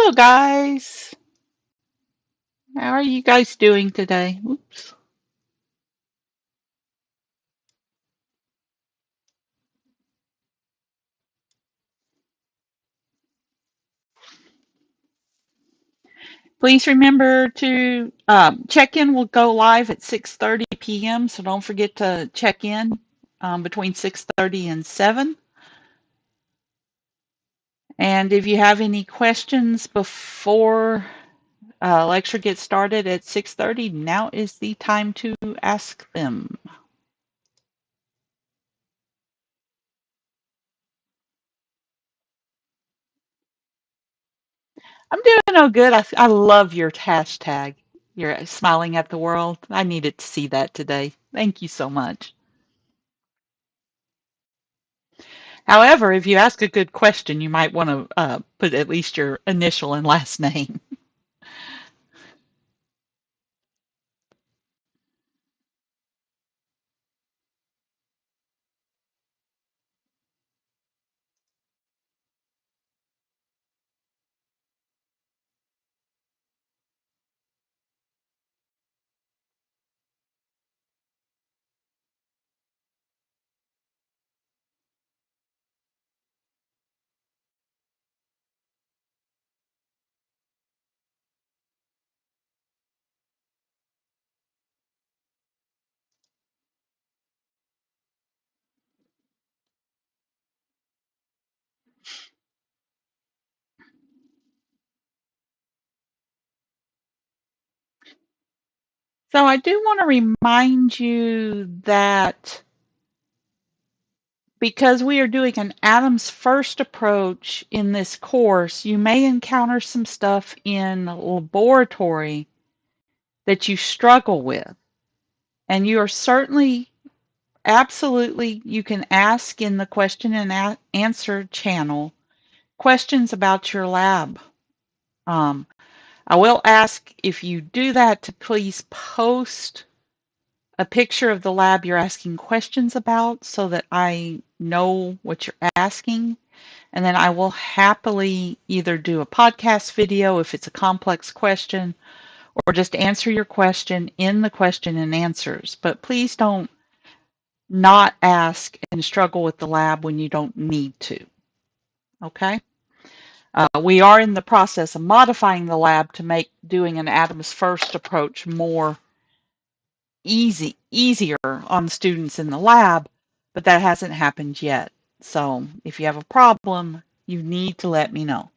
Hello, guys. How are you guys doing today? Oops. Please remember to check-in will go live at 6:30 p.m., so don't forget to check in between 6:30 and 7. And if you have any questions before lecture gets started at 6:30, now is the time to ask them. I'm doing all good. I love your hashtag. You're smiling at the world. I needed to see that today. Thank you so much. However, if you ask a good question, you might want to put at least your initial and last name. So I do want to remind you that because we are doing an Adams first approach in this course, you may encounter some stuff in laboratory that you struggle with. And you are certainly, absolutely, you can ask in the question and answer channel questions about your lab. Um, I will ask if you do that to please post a picture of the lab you're asking questions about so that I know what you're asking. And then I will happily either do a podcast video if it's a complex question or just answer your question in the question and answers. But please don't not ask and struggle with the lab when you don't need to. Okay? We are in the process of modifying the lab to make doing an Adams first approach more easier on students in the lab, but that hasn't happened yet. So if you have a problem, you need to let me know.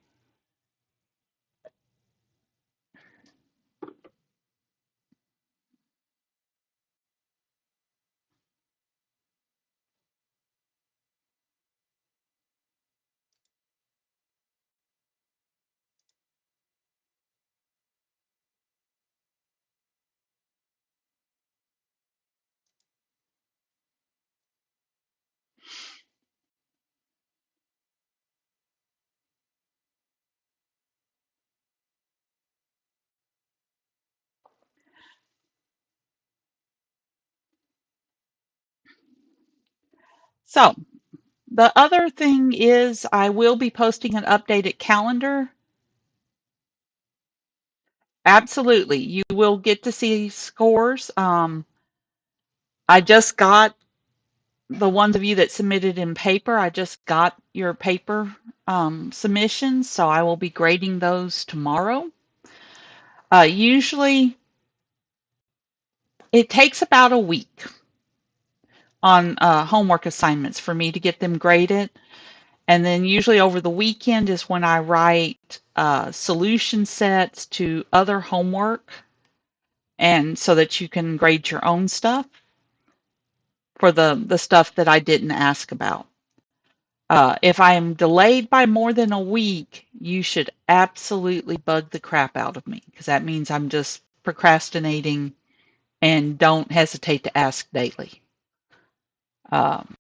So the other thing is I will be posting an updated calendar. Absolutely. You will get to see scores. I just got the ones of you that submitted in paper. I just got your paper submissions, so I will be grading those tomorrow. Usually it takes about a week on homework assignments for me to get them graded. And then usually over the weekend is when I write solution sets to other homework, and so that you can grade your own stuff for the stuff that I didn't ask about. If I am delayed by more than a week, you should absolutely bug the crap out of me because that means I'm just procrastinating, and don't hesitate to ask daily. Um,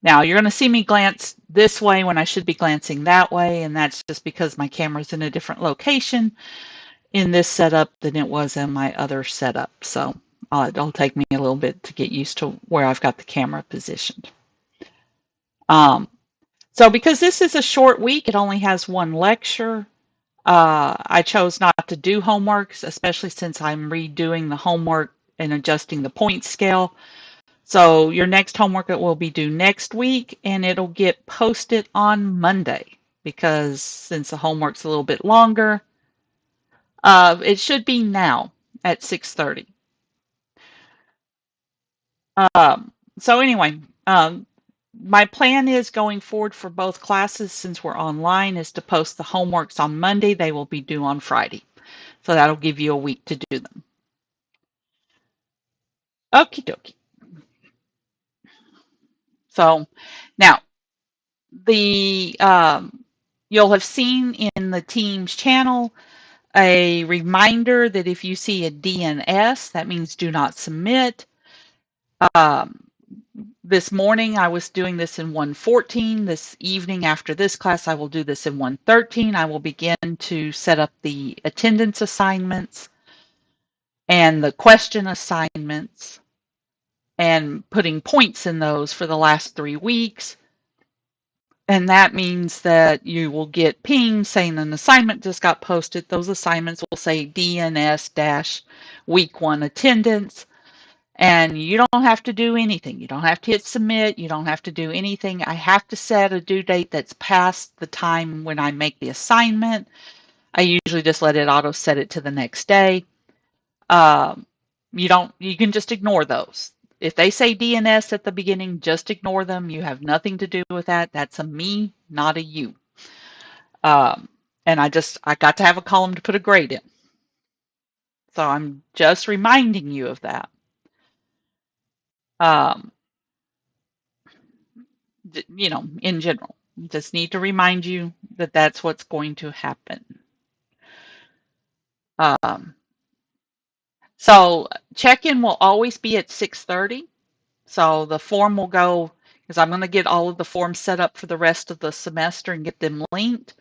Now, you're going to see me glance this way when I should be glancing that way, and that's just because my camera's in a different location in this setup than it was in my other setup. So it'll take me a little bit to get used to where I've got the camera positioned. So because this is a short week, it only has one lecture. I chose not to do homeworks, especially since I'm redoing the homework and adjusting the point scale. So your next homework will be due next week, and it'll get posted on Monday because since the homework's a little bit longer, it should be now at 6:30. So anyway, my plan is going forward for both classes, since we're online, is to post the homeworks on Monday. They will be due on Friday. So that'll give you a week to do them. Okie dokie. So now the you'll have seen in the Teams channel a reminder that if you see a DNS, that means do not submit. Um, this morning I was doing this in 114. This evening after this class I will do this in 113. I will begin to set up the attendance assignments and the question assignments and putting points in those for the last 3 weeks. And that means that you will get ping saying an assignment just got posted. Those assignments will say DNS week 1 attendance. And you don't have to do anything. You don't have to hit submit. You don't have to do anything. I have to set a due date that's past the time when I make the assignment. I usually just let it auto set it to the next day. You can just ignore those. If they say DNS at the beginning, just ignore them. You have nothing to do with that. That's a me, not a you. And I got to have a column to put a grade in. So I'm just reminding you of that. In general, just need to remind you that that's what's going to happen. So check-in will always be at 6:30. So the form will go, because I'm going to get all of the forms set up for the rest of the semester and get them linked.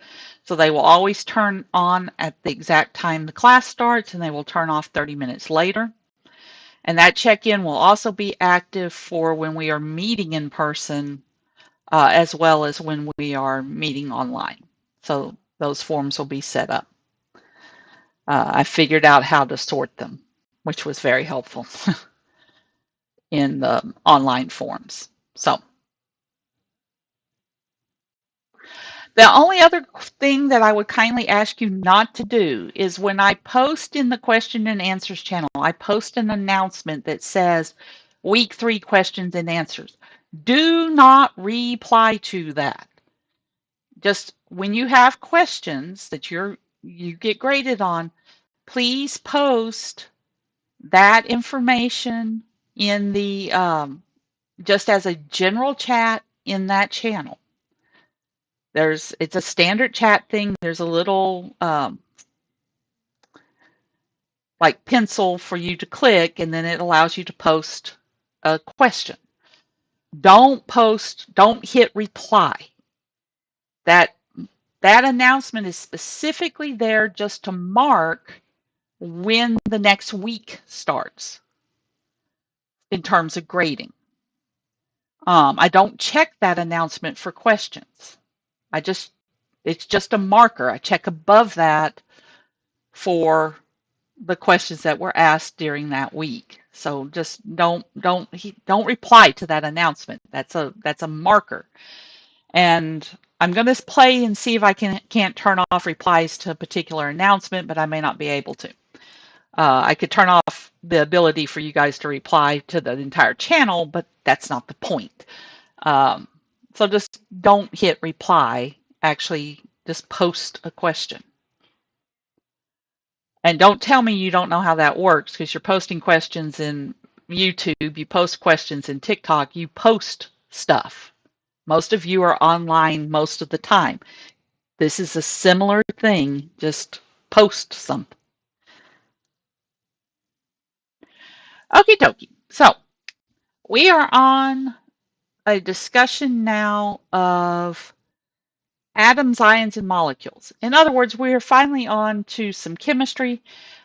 So they will always turn on at the exact time the class starts, and they will turn off 30 minutes later. And that check-in will also be active for when we are meeting in person, as well as when we are meeting online. So those forms will be set up. I figured out how to sort them, which was very helpful in the online forms. So the only other thing that I would kindly ask you not to do is when I post in the question and answers channel, I post an announcement that says week 3 questions and answers. Do not reply to that. Just when you have questions that you get graded on, please post that information in the just as a general chat in that channel. It's a standard chat thing. There's a little like pencil for you to click, and then it allows you to post a question. Don't hit reply. That announcement is specifically there just to mark when the next week starts in terms of grading. I don't check that announcement for questions. It's just a marker. I check above that for the questions that were asked during that week. So just don't reply to that announcement. That's a marker. And I'm going to play and see if I can't turn off replies to a particular announcement, but I may not be able to. I could turn off the ability for you guys to reply to the entire channel, but that's not the point. So just don't hit reply. Actually, just post a question. And don't tell me you don't know how that works, because you're posting questions in YouTube, you post questions in TikTok, you post stuff. Most of you are online most of the time. This is a similar thing, just post something. Okie dokie. So we are on a discussion now of atoms, ions, and molecules. In other words, we are finally on to some chemistry.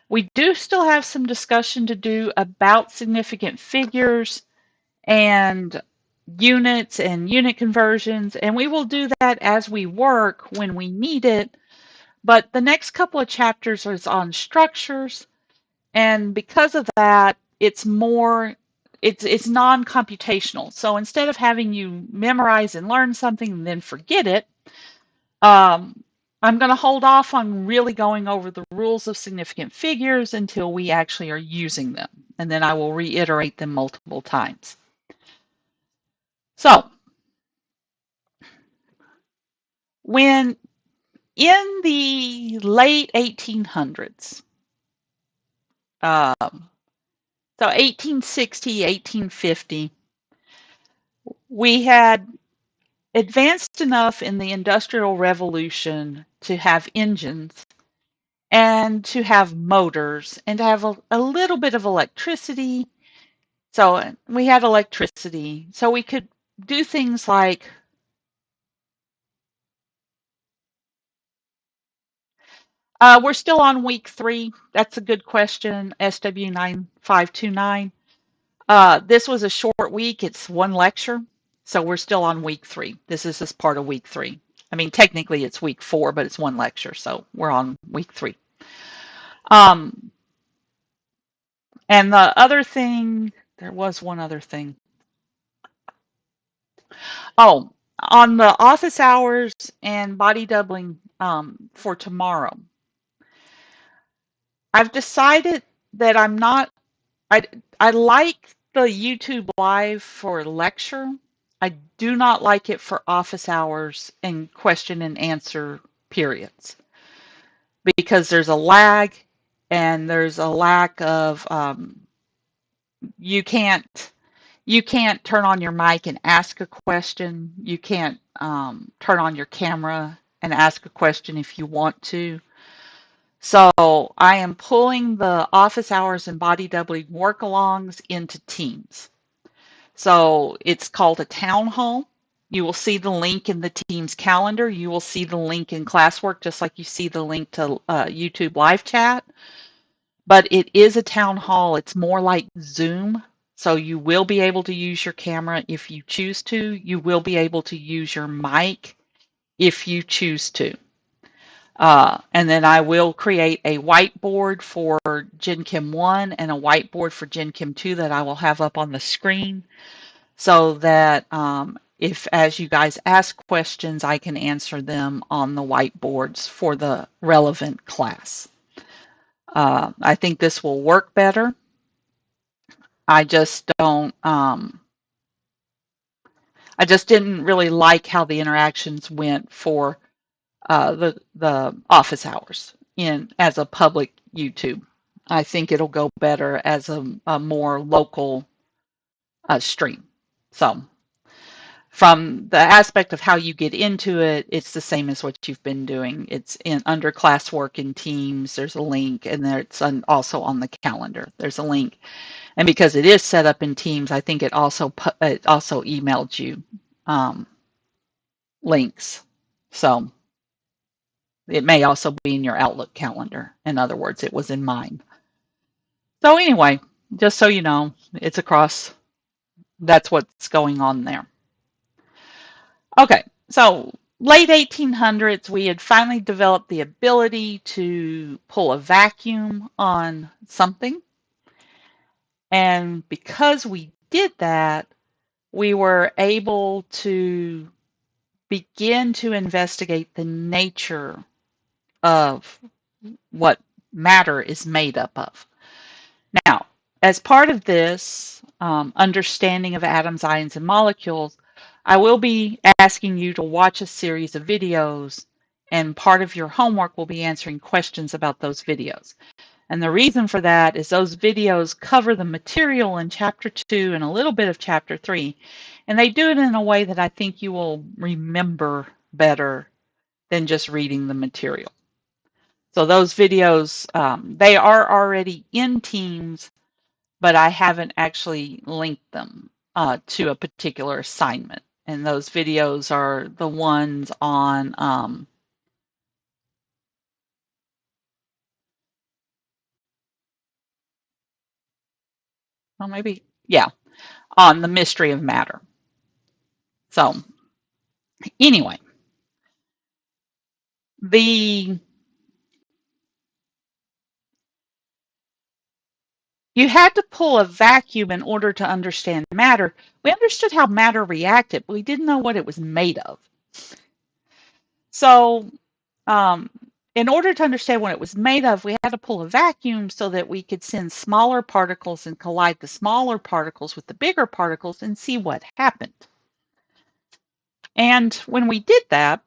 We do still have some discussion to do about significant figures and units and unit conversions, and we will do that as we work when we need it. But the next couple of chapters is on structures, and because of that, it's non-computational. So instead of having you memorize and learn something and then forget it, um, I'm going to hold off on really going over the rules of significant figures until we actually are using them, and then I will reiterate them multiple times. So when in the late 1800s, so 1860, 1850, we had advanced enough in the Industrial Revolution to have engines and to have motors and to have a little bit of electricity. So we had electricity. So we could do things like we're still on week 3. That's a good question, SW9529. This was a short week. It's one lecture. So we're still on week 3. This is just part of week 3. I mean, technically it's week 4, but it's one lecture. So we're on week 3. Um, and the other thing, there was one other thing. Oh, on the office hours and body doubling for tomorrow, I've decided that I'm not, I, I like the YouTube live for lecture. I do not like it for office hours and question and answer periods because there's a lag and there's a lack of, you can't you can't turn on your mic and ask a question. You can't turn on your camera and ask a question if you want to. So I am pulling the office hours and body doubling work-alongs into Teams. So it's called a town hall. You will see the link in the Teams calendar. You will see the link in classwork, just like you see the link to YouTube live chat. But it is a town hall. It's more like Zoom. So you will be able to use your camera if you choose to. You will be able to use your mic if you choose to. And then I will create a whiteboard for Gen Chem 1 and a whiteboard for Gen Chem 2 that I will have up on the screen so that if as you guys ask questions, I can answer them on the whiteboards for the relevant class. I think this will work better. I just don't, I just didn't really like how the interactions went for the office hours in as a public YouTube. I think it'll go better as a more local stream. So from the aspect of how you get into it, it's the same as what you've been doing. It's in under classwork in Teams. There's a link, and there it's also on the calendar. There's a link, and because it is set up in Teams, I think it also emailed you links. So it may also be in your Outlook calendar. In other words, it was in mine. So anyway, just so you know, it's across. That's what's going on there. Okay, so late 1800s, we had finally developed the ability to pull a vacuum on something. And because we did that, we were able to begin to investigate the nature of what matter is made up of. Now, as part of this understanding of atoms, ions, and molecules, I will be asking you to watch a series of videos, and part of your homework will be answering questions about those videos. And the reason for that is those videos cover the material in Chapter 2 and a little bit of Chapter 3, and they do it in a way that I think you will remember better than just reading the material. So those videos, they are already in Teams, but I haven't actually linked them to a particular assignment. And those videos are the ones on, well, maybe, yeah, on the mystery of matter. So anyway, the You had to pull a vacuum in order to understand matter. We understood how matter reacted, but we didn't know what it was made of. So, um, in order to understand what it was made of, we had to pull a vacuum so that we could send smaller particles and collide the smaller particles with the bigger particles and see what happened. And when we did that,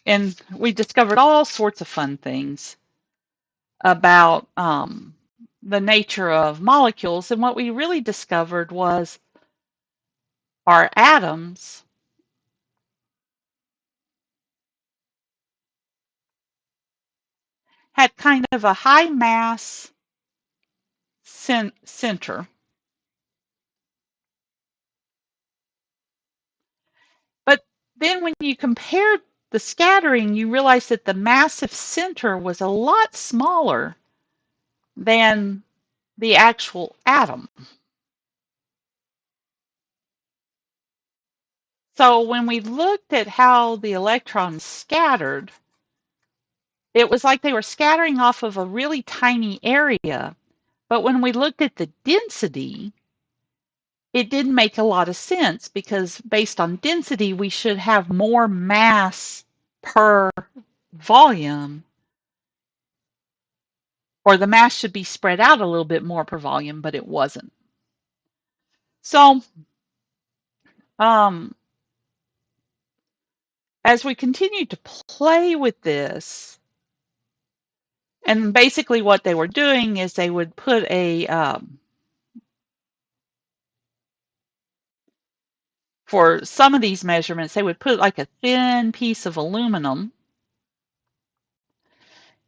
and we discovered all sorts of fun things about the nature of molecules, and what we really discovered was our atoms had kind of a high mass center. But then when you compared the scattering, you realize that the massive center was a lot smaller than the actual atom. So when we looked at how the electrons scattered, it was like they were scattering off of a really tiny area. But when we looked at the density, it didn't make a lot of sense because based on density, we should have more mass per volume, or the mass should be spread out a little bit more per volume, but it wasn't. So, um, as we continued to play with this, and basically what they were doing is they would put for some of these measurements, they would put like a thin piece of aluminum.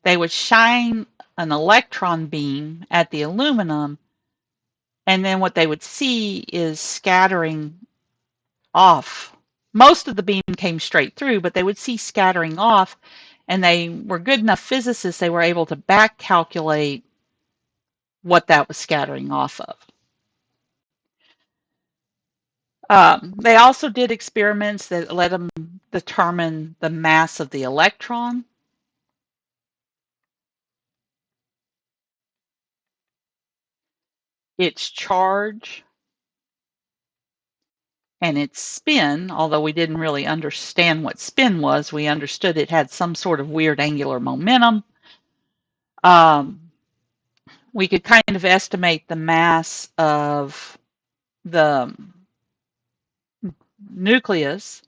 They would shine an electron beam at the aluminum, and then what they would see is scattering off. Most of the beam came straight through, but they would see scattering off, and they were good enough physicists, they were able to back calculate what that was scattering off of. They also did experiments that let them determine the mass of the electron. Its charge, and its spin, although we didn't really understand what spin was, we understood it had some sort of weird angular momentum. We could kind of estimate the mass of the nucleus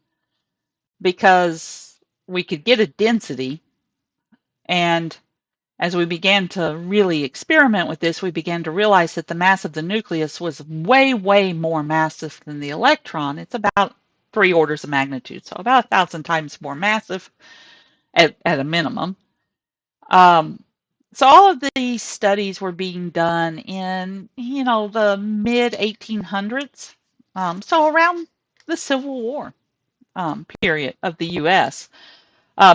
because we could get a density. And as we began to really experiment with this, we began to realize that the mass of the nucleus was way, way more massive than the electron. It's about 3 orders of magnitude, so about 1,000 times more massive at a minimum. So all of these studies were being done in, the mid 1800s, so around the Civil War period of the U.S.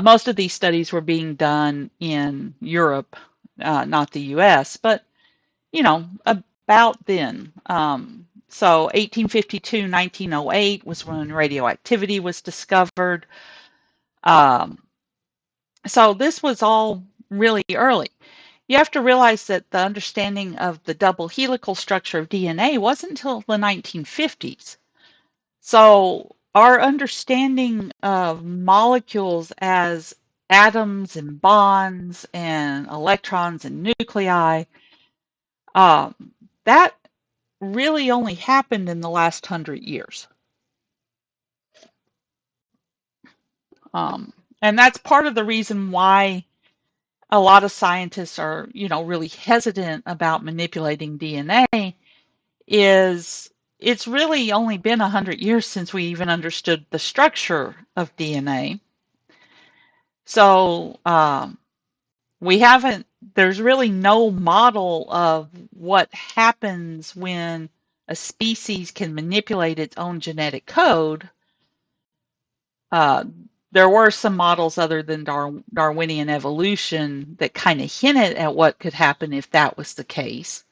Most of these studies were being done in Europe, not the U.S., but, about then. So 1852, 1908 was when radioactivity was discovered. Um, so this was all really early. You have to realize that the understanding of the double helical structure of DNA wasn't until the 1950s. So our understanding of molecules as atoms and bonds and electrons and nuclei, um, that really only happened in the last 100 years. Um, and that's part of the reason why a lot of scientists are, really hesitant about manipulating DNA is it's really only been 100 years since we even understood the structure of DNA. So we haven't, there's really no model of what happens when a species can manipulate its own genetic code. Uh, there were some models other than Darwinian evolution that kind of hinted at what could happen if that was the case.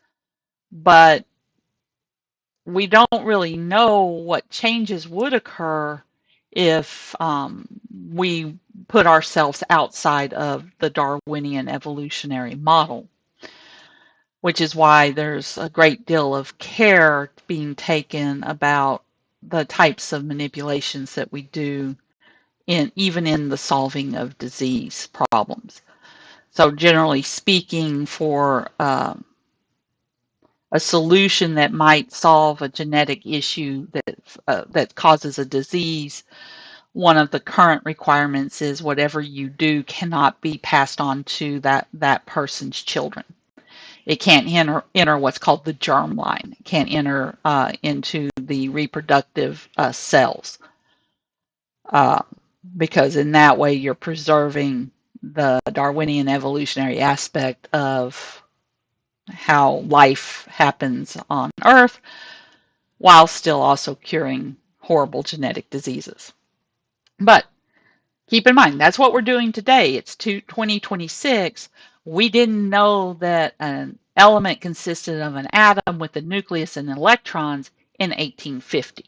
But we don't really know what changes would occur if we put ourselves outside of the Darwinian evolutionary model. which is why there's a great deal of care being taken about the types of manipulations that we do even in the solving of disease problems. So generally speaking, for a solution that might solve a genetic issue that causes a disease, one of the current requirements is whatever you do cannot be passed on to that person's children. It can't enter what's called the germ line. It can't enter into the reproductive cells, uh, because in that way you're preserving the Darwinian evolutionary aspect of how life happens on Earth, while still also curing horrible genetic diseases. But keep in mind, that's what we're doing today. It's 2026. We didn't know that an element consisted of an atom with a nucleus and electrons in 1850.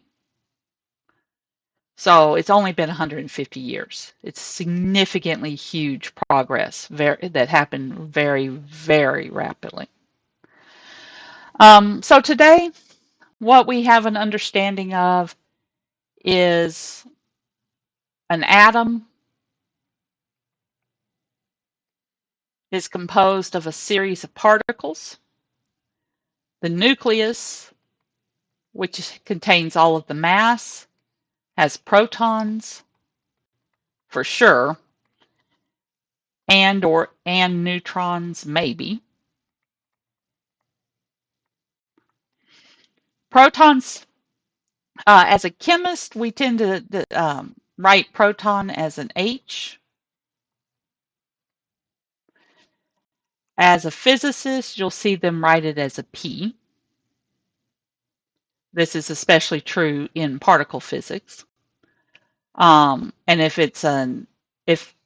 So it's only been 150 years. It's significantly huge progress that happened very, very rapidly. So today, what we have an understanding of is an atom is composed of a series of particles. The nucleus, which contains all of the mass, has protons for sure, and neutrons maybe. Protons, as a chemist, we tend to write proton as an H. As a physicist, you'll see them write it as a P. This is especially true in particle physics. And if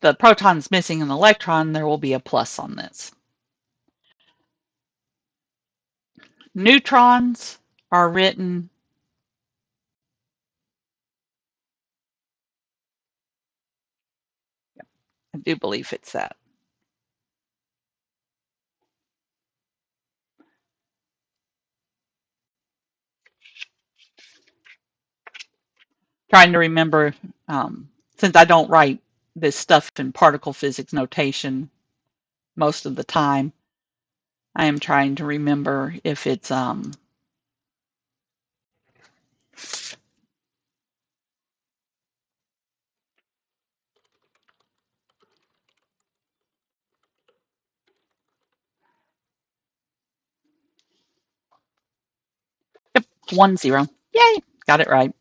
the proton's missing an electron, there will be a plus on this. Neutrons are written I do believe it's that. Trying to remember, since I don't write this stuff in particle physics notation most of the time, I am trying to remember if it's yep, 10. Yay, got it right.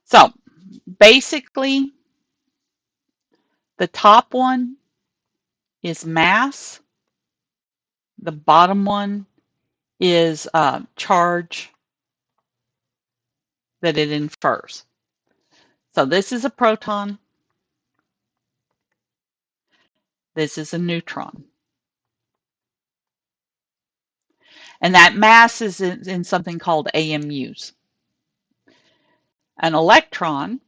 So basically, the top one is mass. The bottom one is charge that it infers. So this is a proton. This is a neutron. And that mass is in something called AMUs. An electron,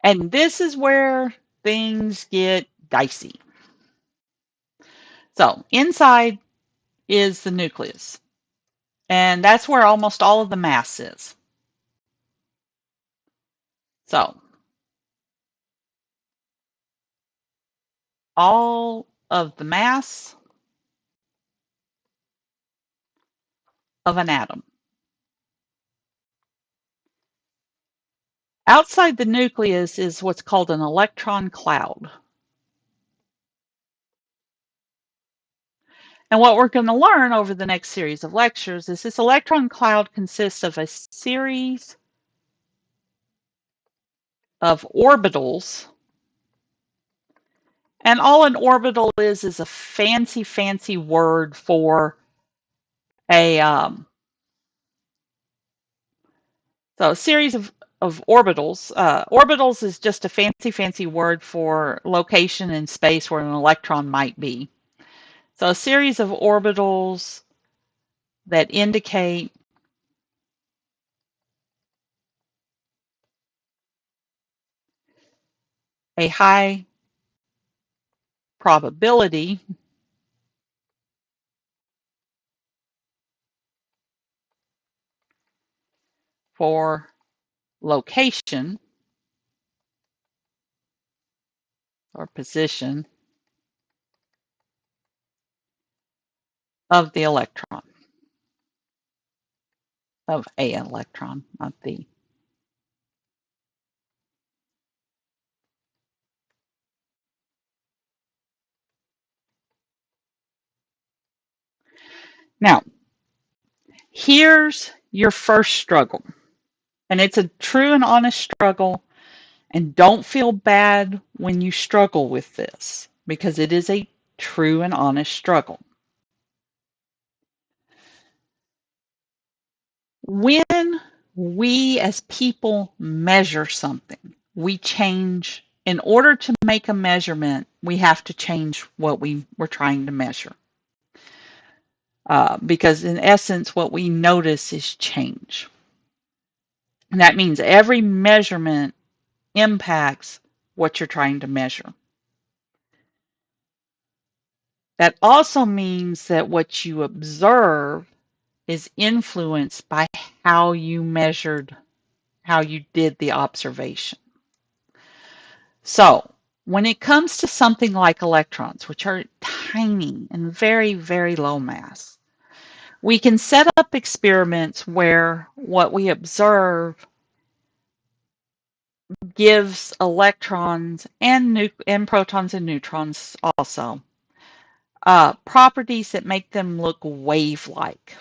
and this is where things get dicey. So inside is the nucleus, and that's where almost all of the mass is. So all of the mass of an atom. Outside the nucleus is what's called an electron cloud. And what we're going to learn over the next series of lectures is this electron cloud consists of a series of orbitals. And all an orbital is a fancy, fancy word for a so a series of orbitals. Orbitals is just a fancy, fancy word for location in space where an electron might be. So a series of orbitals that indicate a high probability for location or position of the electron, of a electron, not the. Now, here's your first struggle, and it's a true and honest struggle, and don't feel bad when you struggle with this, because it is a true and honest struggle. When we as people measure something, we change. In order to make a measurement, we have to change what we were trying to measure. Because in essence, what we notice is change. And that means every measurement impacts what you're trying to measure. That also means that what you observe is influenced by how you measured, how you did the observation. So, when it comes to something like electrons, which are tiny and very, very low mass, we can set up experiments where what we observe gives electrons and protons and neutrons also properties that make them look wave-like.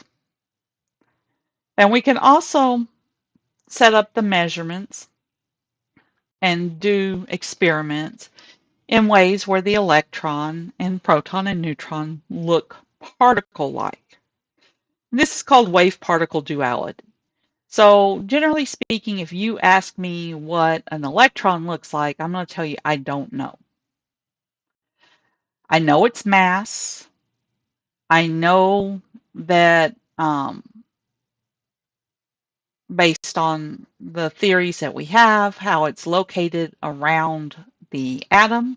And we can also set up the measurements and do experiments in ways where the electron and proton and neutron look particle-like. This is called wave-particle duality. So generally speaking, if you ask me what an electron looks like, I'm going to tell you I don't know. I know its mass. I know that based on the theories that we have, how it's located around the atom.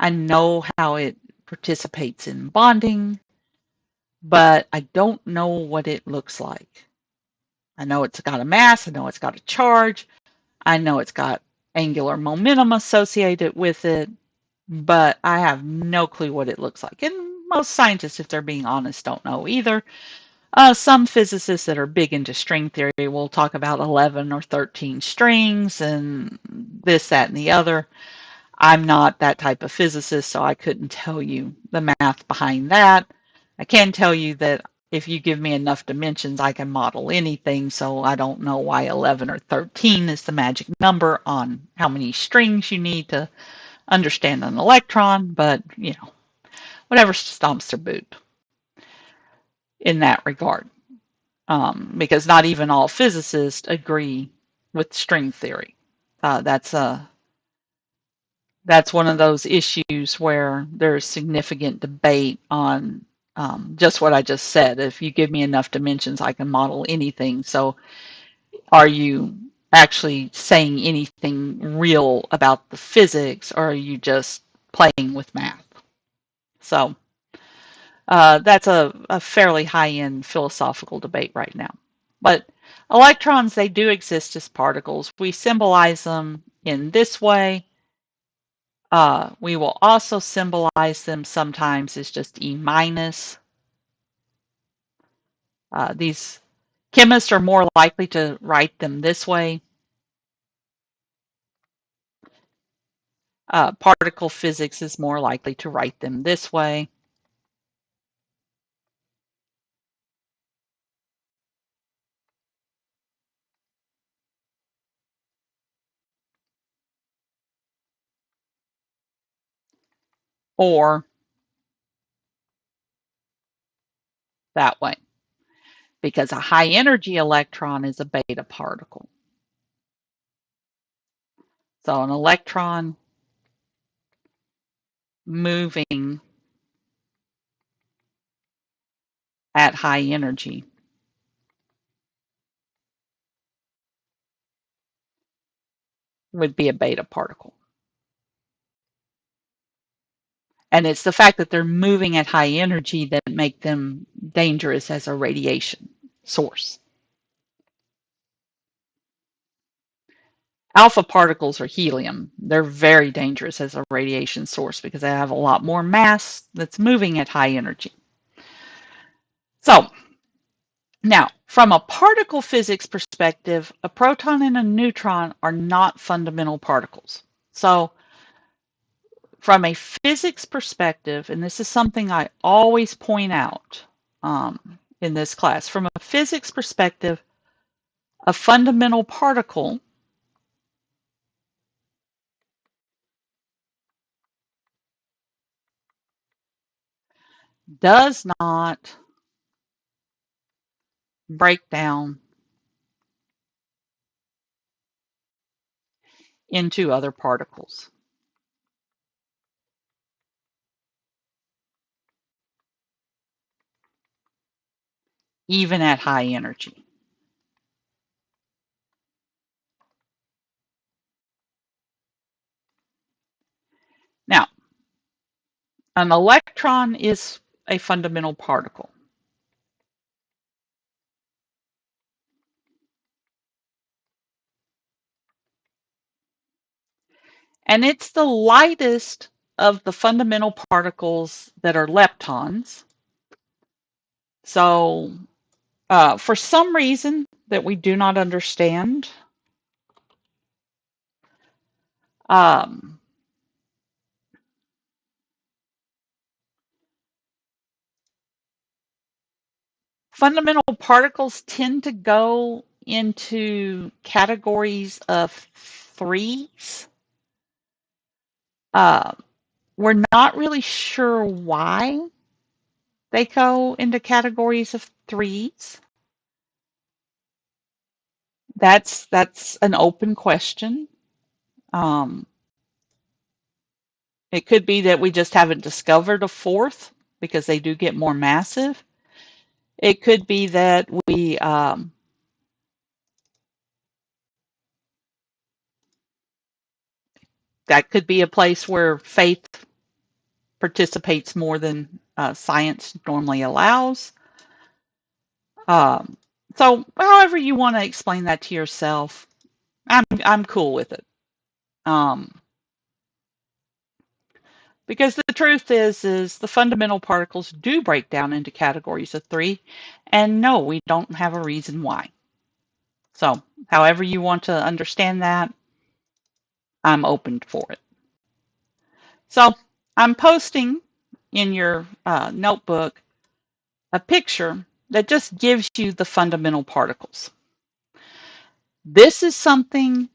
I know how it participates in bonding, but I don't know what it looks like. I know it's got a mass. I know it's got a charge. I know it's got angular momentum associated with it, but I have no clue what it looks like. And most scientists, if they're being honest, don't know either. Some physicists that are big into string theory will talk about 11 or 13 strings and this, that, and the other. I'm not that type of physicist, so I couldn't tell you the math behind that. I can tell you that if you give me enough dimensions, I can model anything, so I don't know why 11 or 13 is the magic number on how many strings you need to understand an electron, but, you know, whatever stomps their boot in that regard. Because not even all physicists agree with string theory. That's one of those issues where there's significant debate on just what I just said. If you give me enough dimensions, I can model anything. So are you actually saying anything real about the physics, or are you just playing with math? So that's a fairly high-end philosophical debate right now. But electrons, they do exist as particles. We symbolize them in this way. We will also symbolize them sometimes as just E minus. These chemists are more likely to write them this way. Particle physics is more likely to write them this way. Or that way, because a high energy electron is a beta particle. So an electron moving at high energy would be a beta particle. And it's the fact that they're moving at high energy that make them dangerous as a radiation source. Alpha particles are helium. They're very dangerous as a radiation source because they have a lot more mass that's moving at high energy. So, now, from a particle physics perspective, a proton and a neutron are not fundamental particles. So, from a physics perspective, and this is something I always point out in this class, from a physics perspective, a fundamental particle does not break down into other particles, even at high energy. Now, an electron is a fundamental particle. And it's the lightest of the fundamental particles that are leptons. So, for some reason that we do not understand, um, fundamental particles tend to go into categories of threes. Uh, we're not really sure why they go into categories of threes. That's an open question. Um, it could be that we just haven't discovered a fourth because they do get more massive. It could be that that could be a place where faith participates more than science normally allows. Um, so, however you want to explain that to yourself, I'm cool with it. Because the truth is the fundamental particles do break down into categories of three, and no, we don't have a reason why. So, however you want to understand that, I'm open for it. So, I'm posting in your notebook a picture that just gives you the fundamental particles. This is something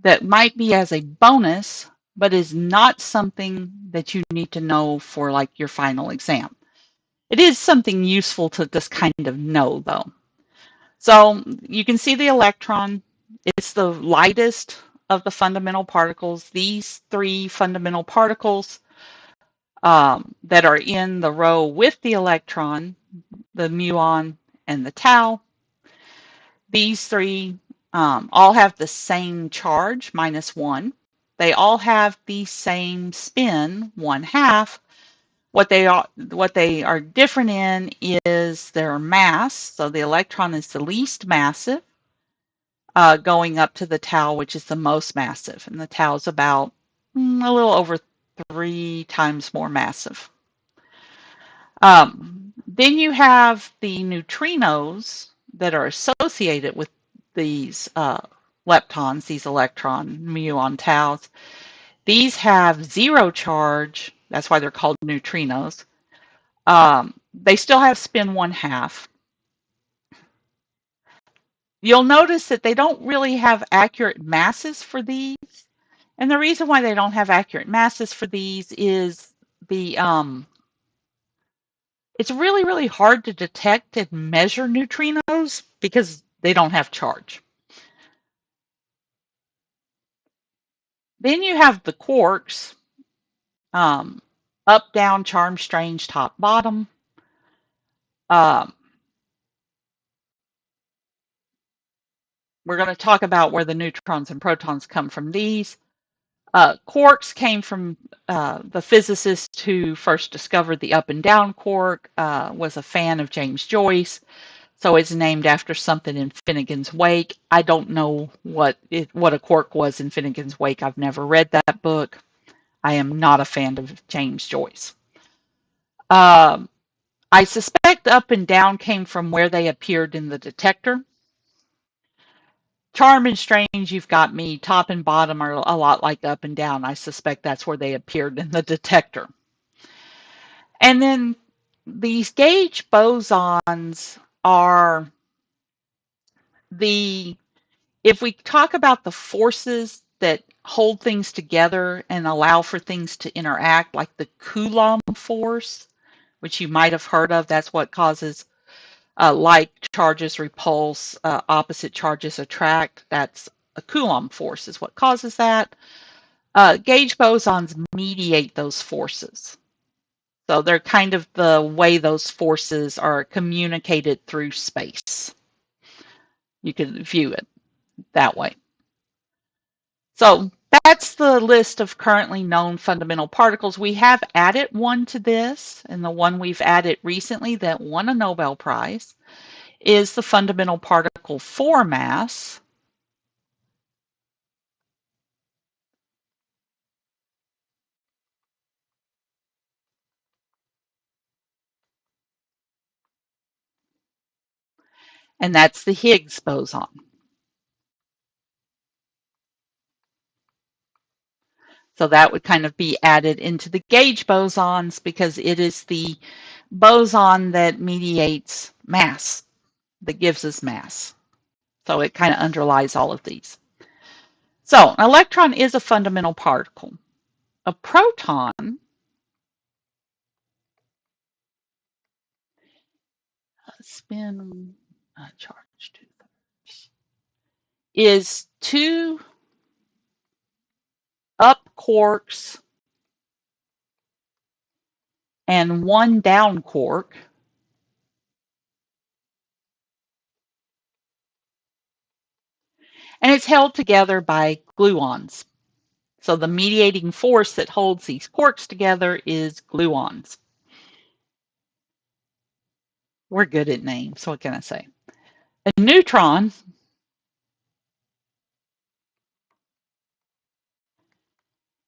that might be as a bonus, but is not something that you need to know for like your final exam. It is something useful to just kind of know, though. So you can see the electron. It's the lightest of the fundamental particles. These three fundamental particles that are in the row with the electron, the muon and the tau, these three all have the same charge, -1. They all have the same spin, 1/2. What they are different in is their mass. So the electron is the least massive, going up to the tau, which is the most massive, and the tau is about a little over 3 times more massive. Then you have the neutrinos that are associated with these leptons, these electron muon taus. These have zero charge. That's why they're called neutrinos. They still have spin 1/2. You'll notice that they don't really have accurate masses for these. And the reason why they don't have accurate masses for these is it's really, really hard to detect and measure neutrinos because they don't have charge. Then you have the quarks, up, down, charm, strange, top, bottom. Um, we're going to talk about where the neutrons and protons come from these. Quarks came from the physicist who first discovered the up and down quark, was a fan of James Joyce, so it's named after something in Finnegan's Wake. I don't know what a quark was in Finnegan's Wake. I've never read that book. I am not a fan of James Joyce. I suspect up and down came from where they appeared in the detector. Charm and Strange, You've Got Me, top and bottom are a lot like up and down. I suspect that's where they appeared in the detector. And then these gauge bosons are if we talk about the forces that hold things together and allow for things to interact, like the Coulomb force, which you might have heard of, that's what causes like charges repulse, opposite charges attract. That's a Coulomb force is what causes that. Gauge bosons mediate those forces. So they're kind of the way those forces are communicated through space. You can view it that way. So that's the list of currently known fundamental particles. We have added one to this, and the one we've added recently that won a Nobel Prize is the fundamental particle 4 mass. And that's the Higgs boson. So that would kind of be added into the gauge bosons because it is the boson that mediates mass, that gives us mass. So it kind of underlies all of these. So an electron is a fundamental particle. A proton spin charge 2/3 is 2 up quarks and 1 down quark. And it's held together by gluons. So the mediating force that holds these quarks together is gluons. We're good at names, so what can I say? A neutron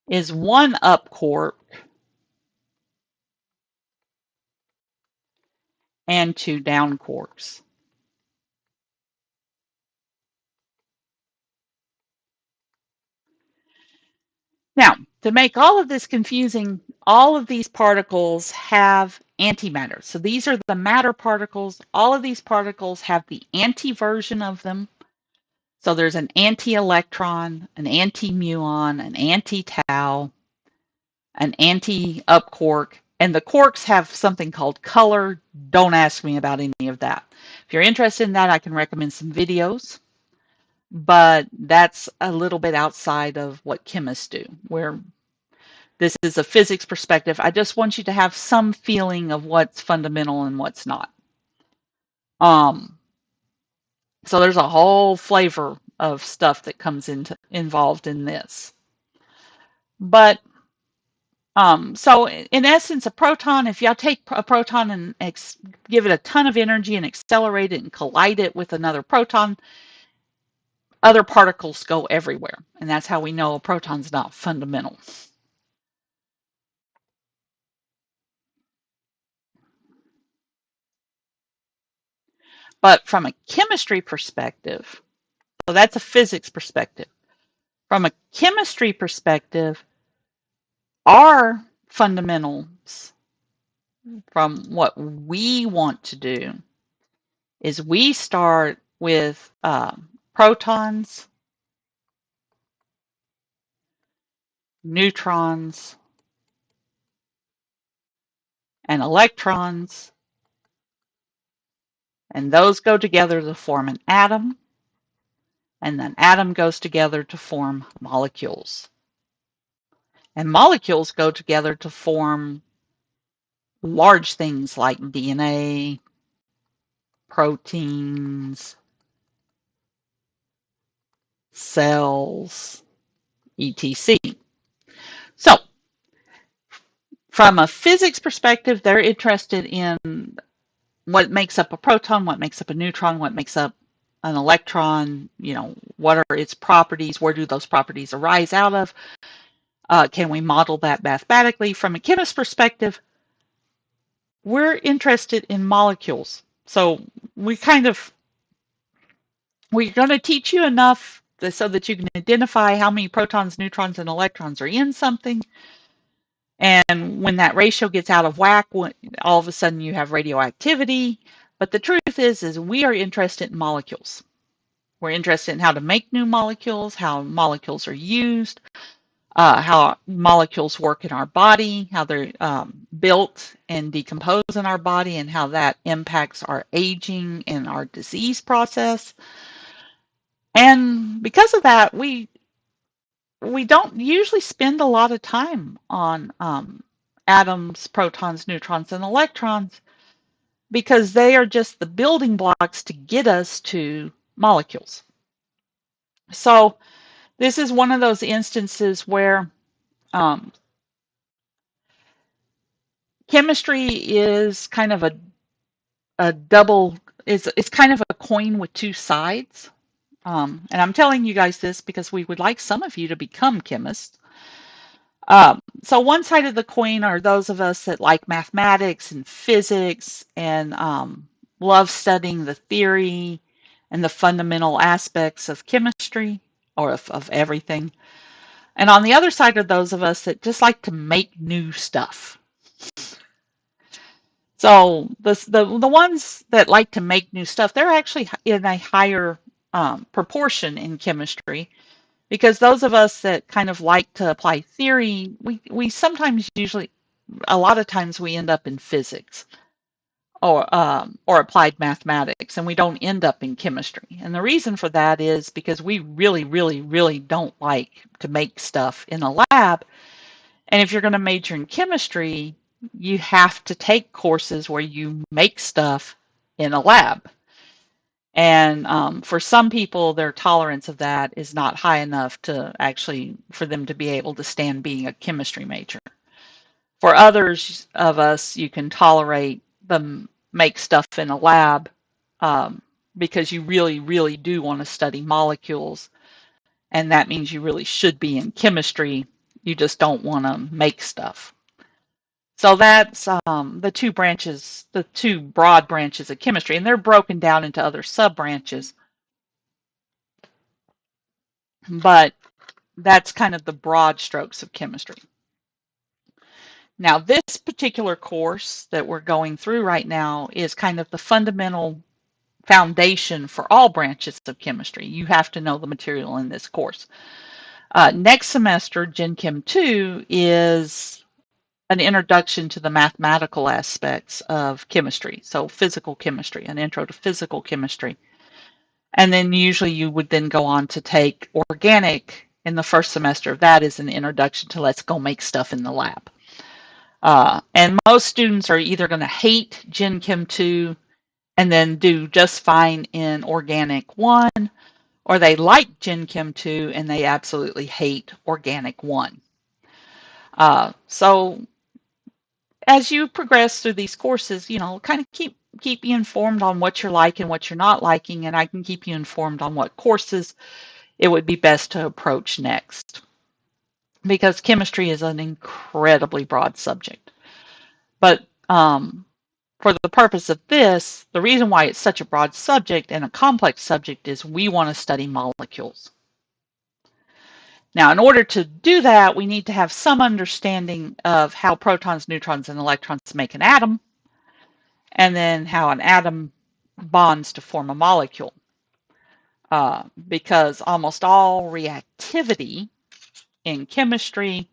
is 1 up quark and 2 down quarks. Now, to make all of this confusing, all of these particles have antimatter. So these are the matter particles. All of these particles have the anti version of them. So there's an anti-electron, an anti-muon, an anti-tau, an anti-up quark, and the quarks have something called color. Don't ask me about any of that. If you're interested in that, I can recommend some videos, but that's a little bit outside of what chemists do, where this is a physics perspective. I just want you to have some feeling of what's fundamental and what's not. So there's a whole flavor of stuff that comes involved in this. But so in essence, a proton, if y'all take a proton and give it a ton of energy and accelerate it and collide it with another proton, other particles go everywhere. And that's how we know a proton's not fundamental. But from a chemistry perspective, so that's a physics perspective. From a chemistry perspective, our fundamentals from what we want to do is we start with protons, neutrons, and electrons, and those go together to form an atom, and then atom goes together to form molecules. And molecules go together to form large things like DNA, proteins, cells, etc. So, from a physics perspective, they're interested in what makes up a proton, what makes up a neutron, what makes up an electron, what are its properties, where do those properties arise out of? Can we model that mathematically? From a chemist perspective, we're interested in molecules. So we're going to teach you enough so that you can identify how many protons, neutrons, and electrons are in something. And when that ratio gets out of whack, all of a sudden you have radioactivity. But the truth is we are interested in molecules. We're interested in how to make new molecules, how molecules are used, how molecules work in our body, how they're built and decompose in our body, and how that impacts our aging and our disease process. And because of that, we don't usually spend a lot of time on atoms, protons, neutrons, and electrons because they are just the building blocks to get us to molecules. So this is one of those instances where chemistry is kind of a double, it's kind of a coin with two sides. And I'm telling you guys this because we would like some of you to become chemists. So one side of the coin are those of us that like mathematics and physics and love studying the theory and the fundamental aspects of chemistry or of everything. And on the other side are those of us that just like to make new stuff. So the ones that like to make new stuff, they're actually in a higher proportion in chemistry. Because those of us that kind of like to apply theory, we sometimes usually, a lot of times we end up in physics or applied mathematics, and we don't end up in chemistry. And the reason for that is because we really, really, really don't like to make stuff in a lab. And if you're going to major in chemistry, you have to take courses where you make stuff in a lab. And for some people, their tolerance of that is not high enough to actually for them to be able to stand being a chemistry major. For others of us, you can tolerate them make stuff in a lab because you really, really do want to study molecules. And that means you really should be in chemistry. You just don't want to make stuff. So that's the two broad branches of chemistry, and they're broken down into other sub-branches. But that's kind of the broad strokes of chemistry. Now, this particular course that we're going through right now is kind of the fundamental foundation for all branches of chemistry. You have to know the material in this course. Next semester, Gen Chem 2 is an introduction to the mathematical aspects of chemistry. So physical chemistry, an intro to physical chemistry. And then usually you would then go on to take organic in the first semester of that is an introduction to let's go make stuff in the lab. And most students are either going to hate Gen Chem 2 and then do just fine in Organic 1, or they like Gen Chem 2 and they absolutely hate Organic 1. So as you progress through these courses, kind of keep you informed on what you're like and what you're not liking, and I can keep you informed on what courses it would be best to approach next. Because chemistry is an incredibly broad subject. But for the purpose of this, the reason why it's such a broad subject and a complex subject is we want to study molecules. Now, in order to do that, we need to have some understanding of how protons, neutrons, and electrons make an atom, and then how an atom bonds to form a molecule. Because almost all reactivity in chemistry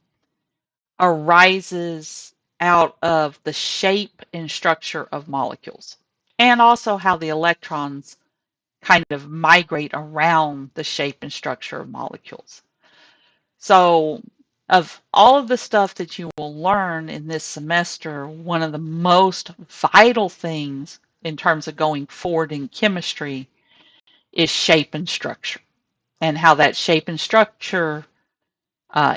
arises out of the shape and structure of molecules, and also how the electrons kind of migrate around the shape and structure of molecules. So of all of the stuff that you will learn in this semester, one of the most vital things in terms of going forward in chemistry is shape and structure, and how that shape and structure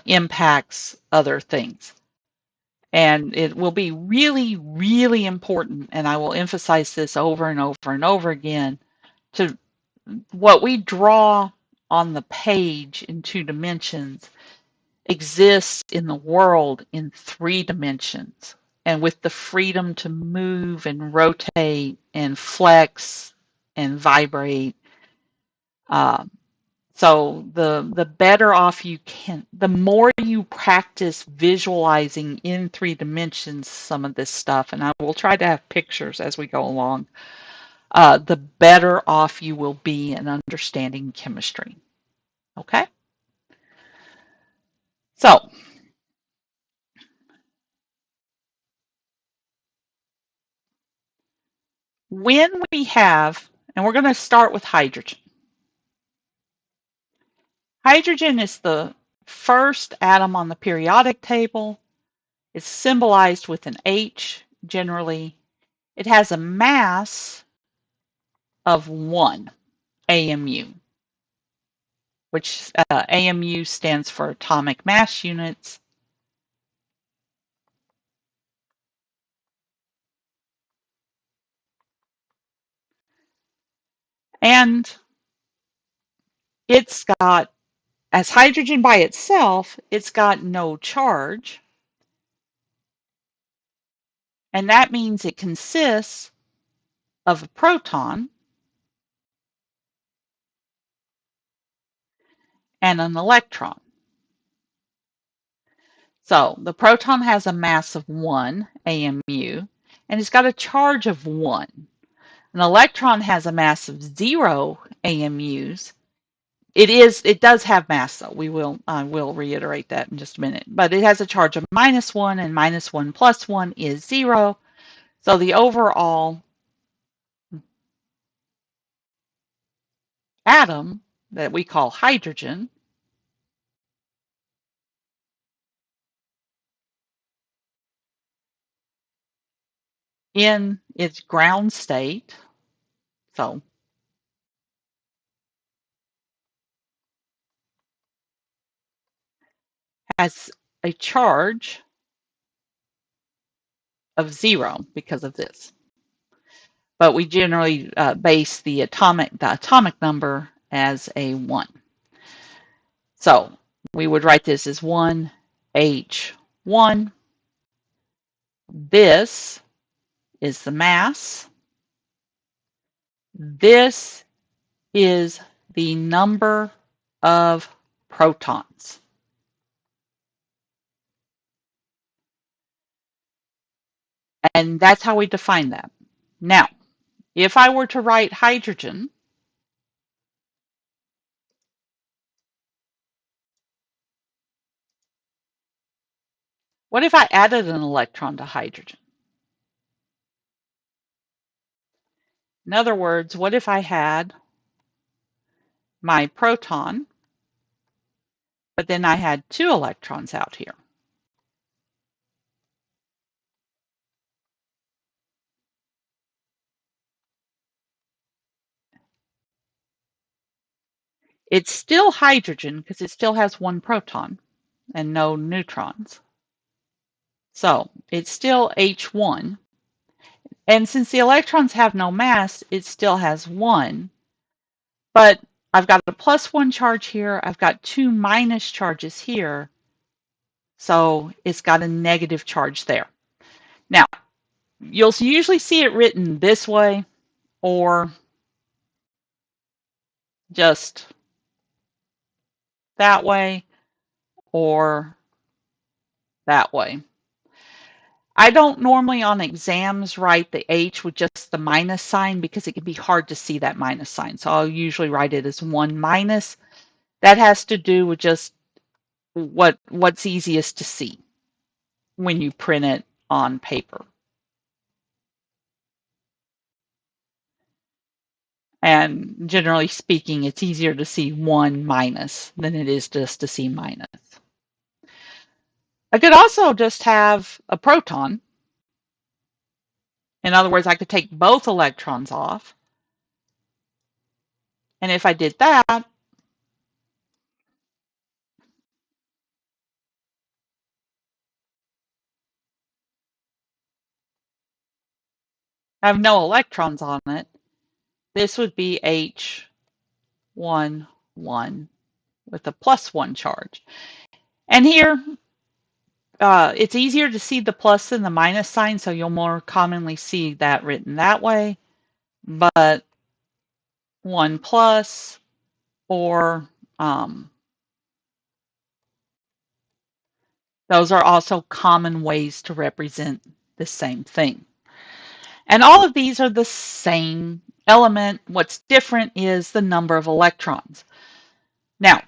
impacts other things. And it will be really, really important, and I will emphasize this over and over and over again, to what we draw on the page in 2 dimensions exists in the world in 3 dimensions, and with the freedom to move and rotate and flex and vibrate. Uh, so the better off you can, the more you practice visualizing in 3 dimensions some of this stuff, and I will try to have pictures as we go along, the better off you will be in understanding chemistry. Okay? So when we have, and we're going to start with hydrogen. Hydrogen is the first atom on the periodic table. It's symbolized with an H generally. It has a mass of 1 AMU, which AMU stands for atomic mass units. And it's got, as hydrogen by itself, it's got no charge. And that means it consists of a proton and an electron. So the proton has a mass of 1 AMU, and it's got a charge of 1. An electron has a mass of 0 AMUs. It does have mass, though. I will reiterate that in just a minute. But it has a charge of -1, and -1 plus 1 is 0. So the overall atom that we call hydrogen in its ground state, so has a charge of 0 because of this. But we generally base the atomic number as a 1. So we would write this as 1H1. This is the mass. This is the number of protons. And that's how we define that. Now, if I were to write hydrogen, what if I added an electron to hydrogen? In other words, what if I had my proton, but then I had 2 electrons out here? It's still hydrogen because it still has 1 proton and no neutrons. So it's still H1. And since the electrons have no mass, it still has 1. But I've got a +1 charge here. I've got 2 minus charges here. So it's got a negative charge there. Now, you'll usually see it written this way or just that way or that way. I don't normally on exams write the H with just the minus sign because it can be hard to see that minus sign. So I'll usually write it as 1 minus. That has to do with just what's easiest to see when you print it on paper. And generally speaking, it's easier to see 1 minus than it is just to see minus. I could also just have a proton. In other words, I could take both electrons off. And if I did that, have no electrons on it, this would be H1, 1 with a +1 charge. And here, it's easier to see the plus than the minus sign, so you'll more commonly see that written that way. But 1 plus or those are also common ways to represent the same thing. And all of these are the same element. What's different is the number of electrons. Now,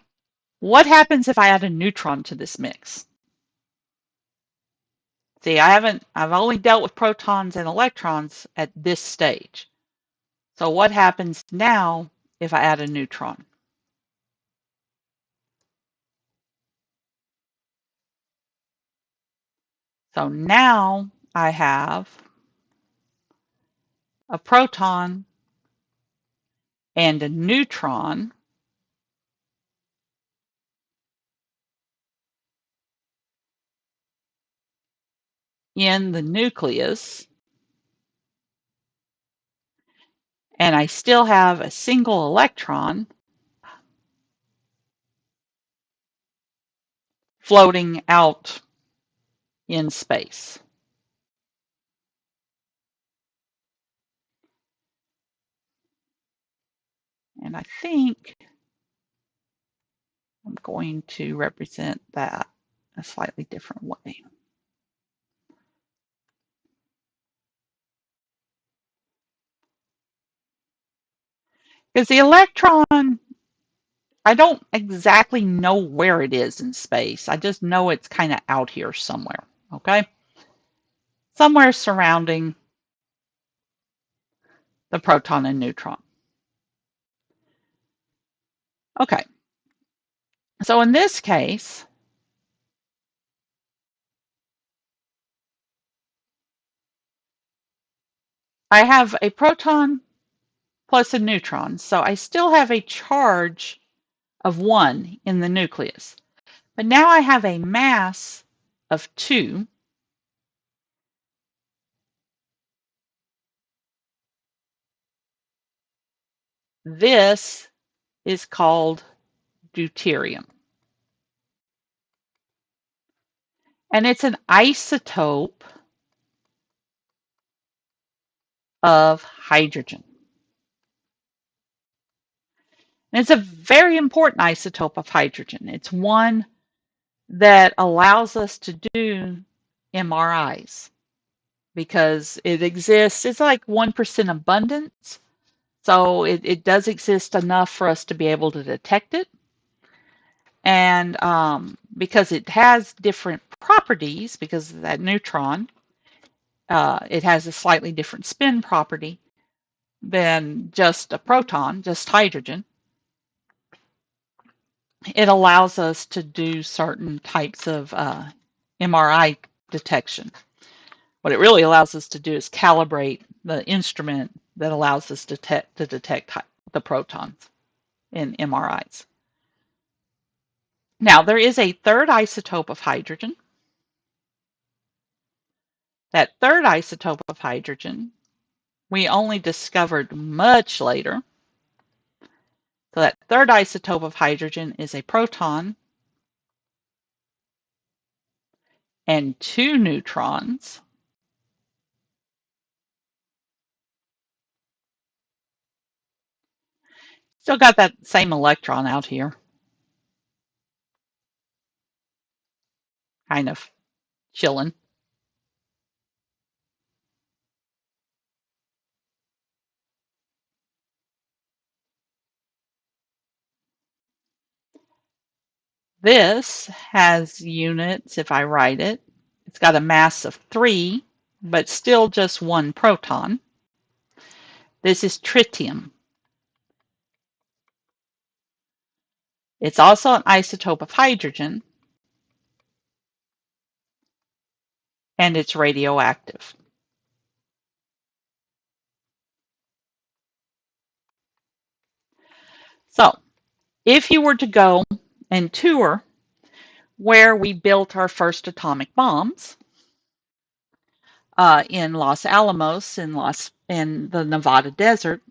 what happens if I add a neutron to this mix? See, I've only dealt with protons and electrons at this stage. So what happens now if I add a neutron? So now I have a proton and a neutron in the nucleus, and I still have a single electron floating out in space. And I think I'm going to represent that a slightly different way. Because the electron, I don't exactly know where it is in space. I just know it's kind of out here somewhere, okay? Somewhere surrounding the proton and neutron. Okay, so in this case, I have a proton plus a neutron, so I still have a charge of 1 in the nucleus. But now I have a mass of 2. This is called deuterium. And it's an isotope of hydrogen. And it's a very important isotope of hydrogen. It's one that allows us to do MRIs because it exists. It's like 1% abundance. So it does exist enough for us to be able to detect it. And because it has different properties, because of that neutron, it has a slightly different spin property than just a proton, just hydrogen. It allows us to do certain types of MRI detection. What it really allows us to do is calibrate the instrument that allows us to detect the protons in MRIs. Now, there is a third isotope of hydrogen. That third isotope of hydrogen we only discovered much later. So that third isotope of hydrogen is a proton and 2 neutrons. Still got that same electron out here, kind of chilling. This has units, if I write it. It's got a mass of 3, but still just 1 proton. This is tritium. It's also an isotope of hydrogen, and it's radioactive. So, if you were to go and tour where we built our first atomic bombs in Los Alamos in in the Nevada desert,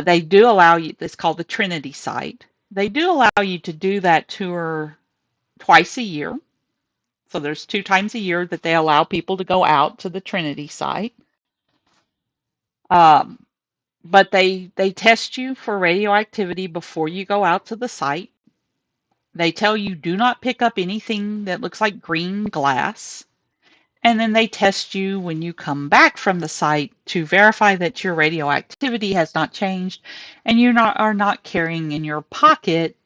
they do allow you, it's called the Trinity site. They do allow you to do that tour twice a year. So there's 2 times a year that they allow people to go out to the Trinity site. Um, but they test you for radioactivity before you go out to the site. They tell you do not pick up anything that looks like green glass. And then they test you when you come back from the site to verify that your radioactivity has not changed and you are not carrying in your pocket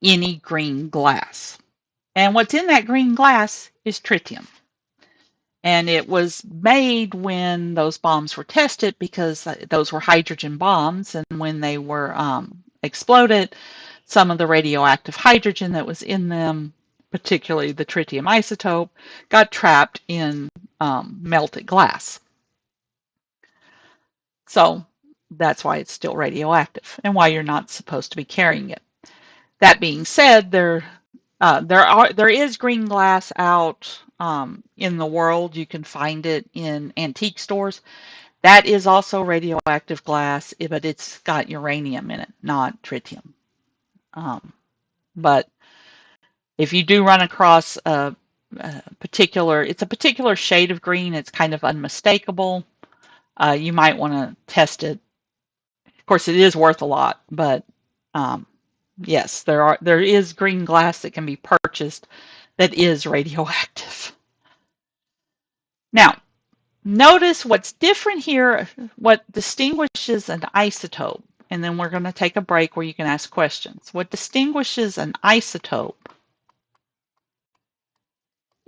any green glass. And what's in that green glass is tritium. And it was made when those bombs were tested because those were hydrogen bombs. And when they were exploded, some of the radioactive hydrogen that was in them, particularly the tritium isotope, got trapped in melted glass. So that's why it's still radioactive and why you're not supposed to be carrying it. That being said, there is green glass out in the world. You can find it in antique stores. That is also radioactive glass, but it's got uranium in it, not tritium. But if you do run across a particular shade of green, it's kind of unmistakable. You might want to test it. Of course, it is worth a lot, but yes, there is green glass that can be purchased that is radioactive. Now, notice what's different here, what distinguishes an isotope, and then we're going to take a break where you can ask questions. What distinguishes an isotope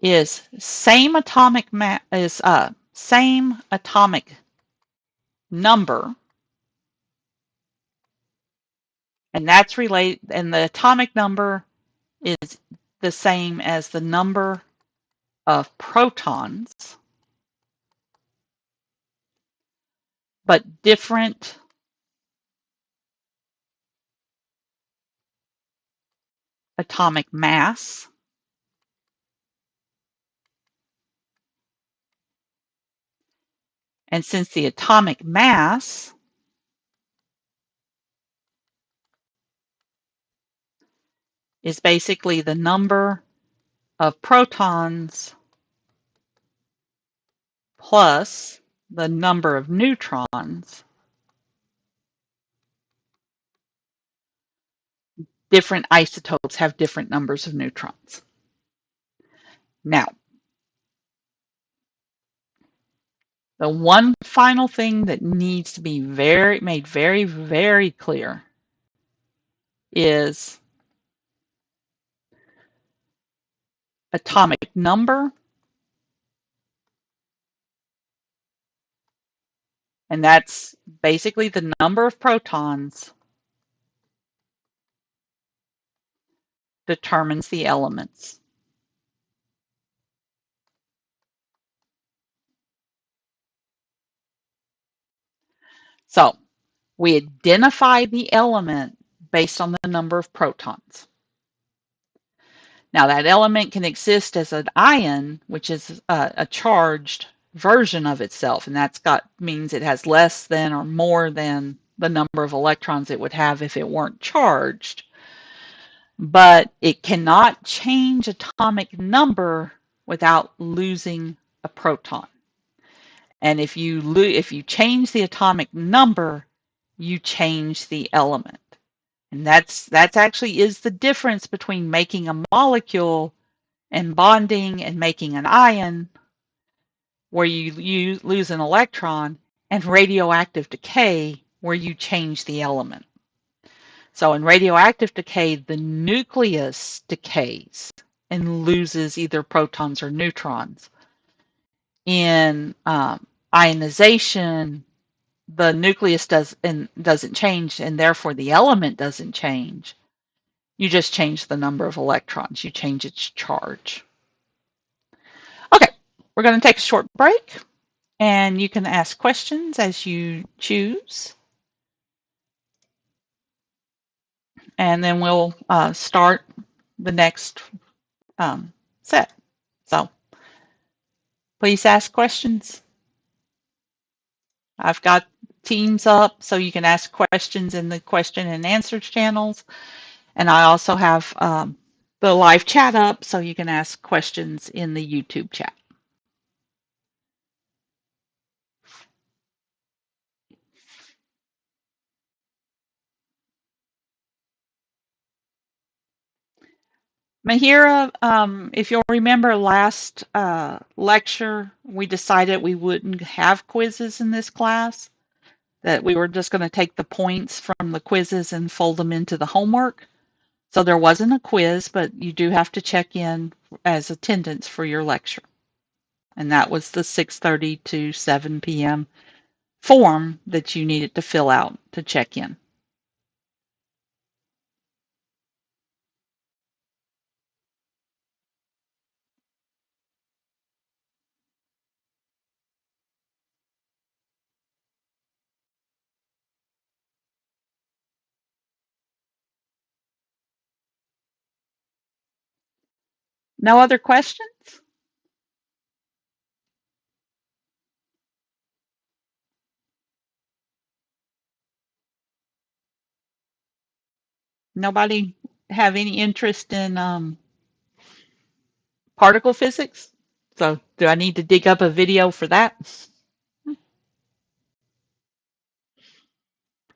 is same atomic number, and that's related, and the atomic number is the same as the number of protons, but different atomic mass. And since the atomic mass is basically the number of protons plus the number of neutrons, different isotopes have different numbers of neutrons. Now, the one final thing that needs to be made very, very clear is atomic number, and that's basically the number of protons determines the elements. So we identify the element based on the number of protons. Now that element can exist as an ion, which is a charged version of itself, and that's means it has less than or more than the number of electrons it would have if it weren't charged. But it cannot change atomic number without losing a proton. And if you change the atomic number, you change the element. And that's actually is the difference between making a molecule and bonding and making an ion, where you lose an electron, and radioactive decay, where you change the element. So in radioactive decay, the nucleus decays and loses either protons or neutrons. In ionization, the nucleus doesn't change, and therefore the element doesn't change. You just change the number of electrons. You change its charge. Okay, we're going to take a short break, and you can ask questions as you choose. And then we'll start the next set. So please ask questions. I've got Teams up so you can ask questions in the question and answers channels. And I also have the live chat up so you can ask questions in the YouTube chat. Mahira, if you'll remember last lecture, we decided we wouldn't have quizzes in this class, that we were just going to take the points from the quizzes and fold them into the homework. So there wasn't a quiz, but you do have to check in as attendance for your lecture. And that was the 6:30 to 7 p.m. form that you needed to fill out to check in. No other questions? Nobody have any interest in particle physics? So do I need to dig up a video for that?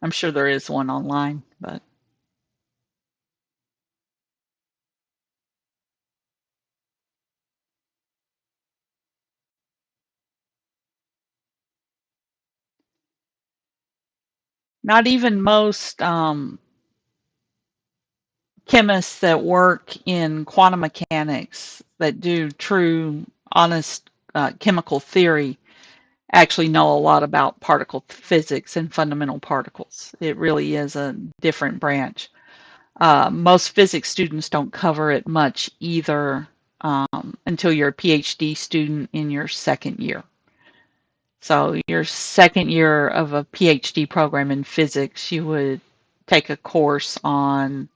I'm sure there is one online, but not even most chemists that work in quantum mechanics that do true, honest chemical theory actually know a lot about particle physics and fundamental particles. It really is a different branch. Most physics students don't cover it much either until you're a PhD student in your second year. So your second year of a PhD program in physics, you would take a course on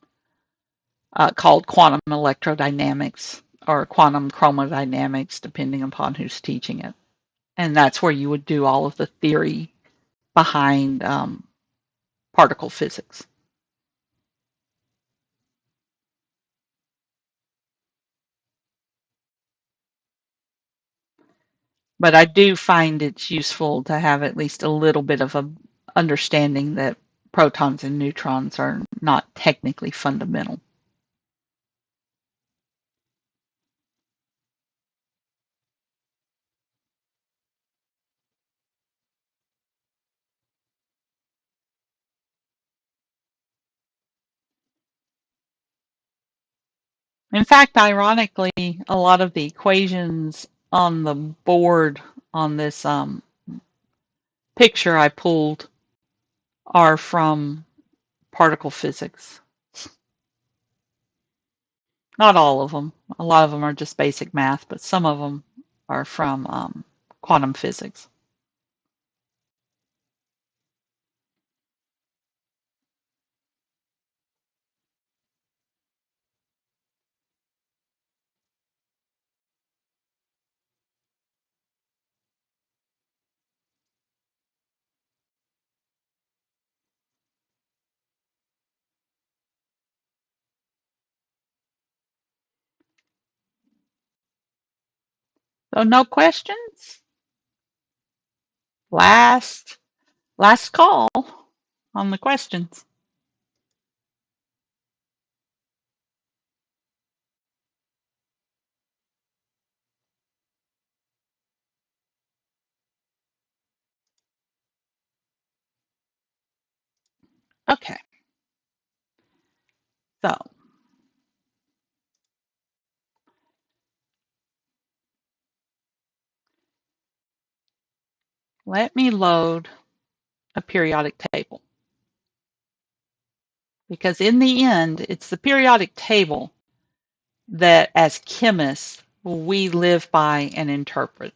called quantum electrodynamics or quantum chromodynamics, depending upon who's teaching it. And that's where you would do all of the theory behind particle physics. But I do find it's useful to have at least a little bit of a understanding that protons and neutrons are not technically fundamental. In fact, ironically, a lot of the equations on the board on this picture I pulled are from particle physics. Not all of them. A lot of them are just basic math, but some of them are from quantum physics. So no questions? Last call on the questions. Okay. So let me load a periodic table, because in the end, it's the periodic table that as chemists we live by and interpret.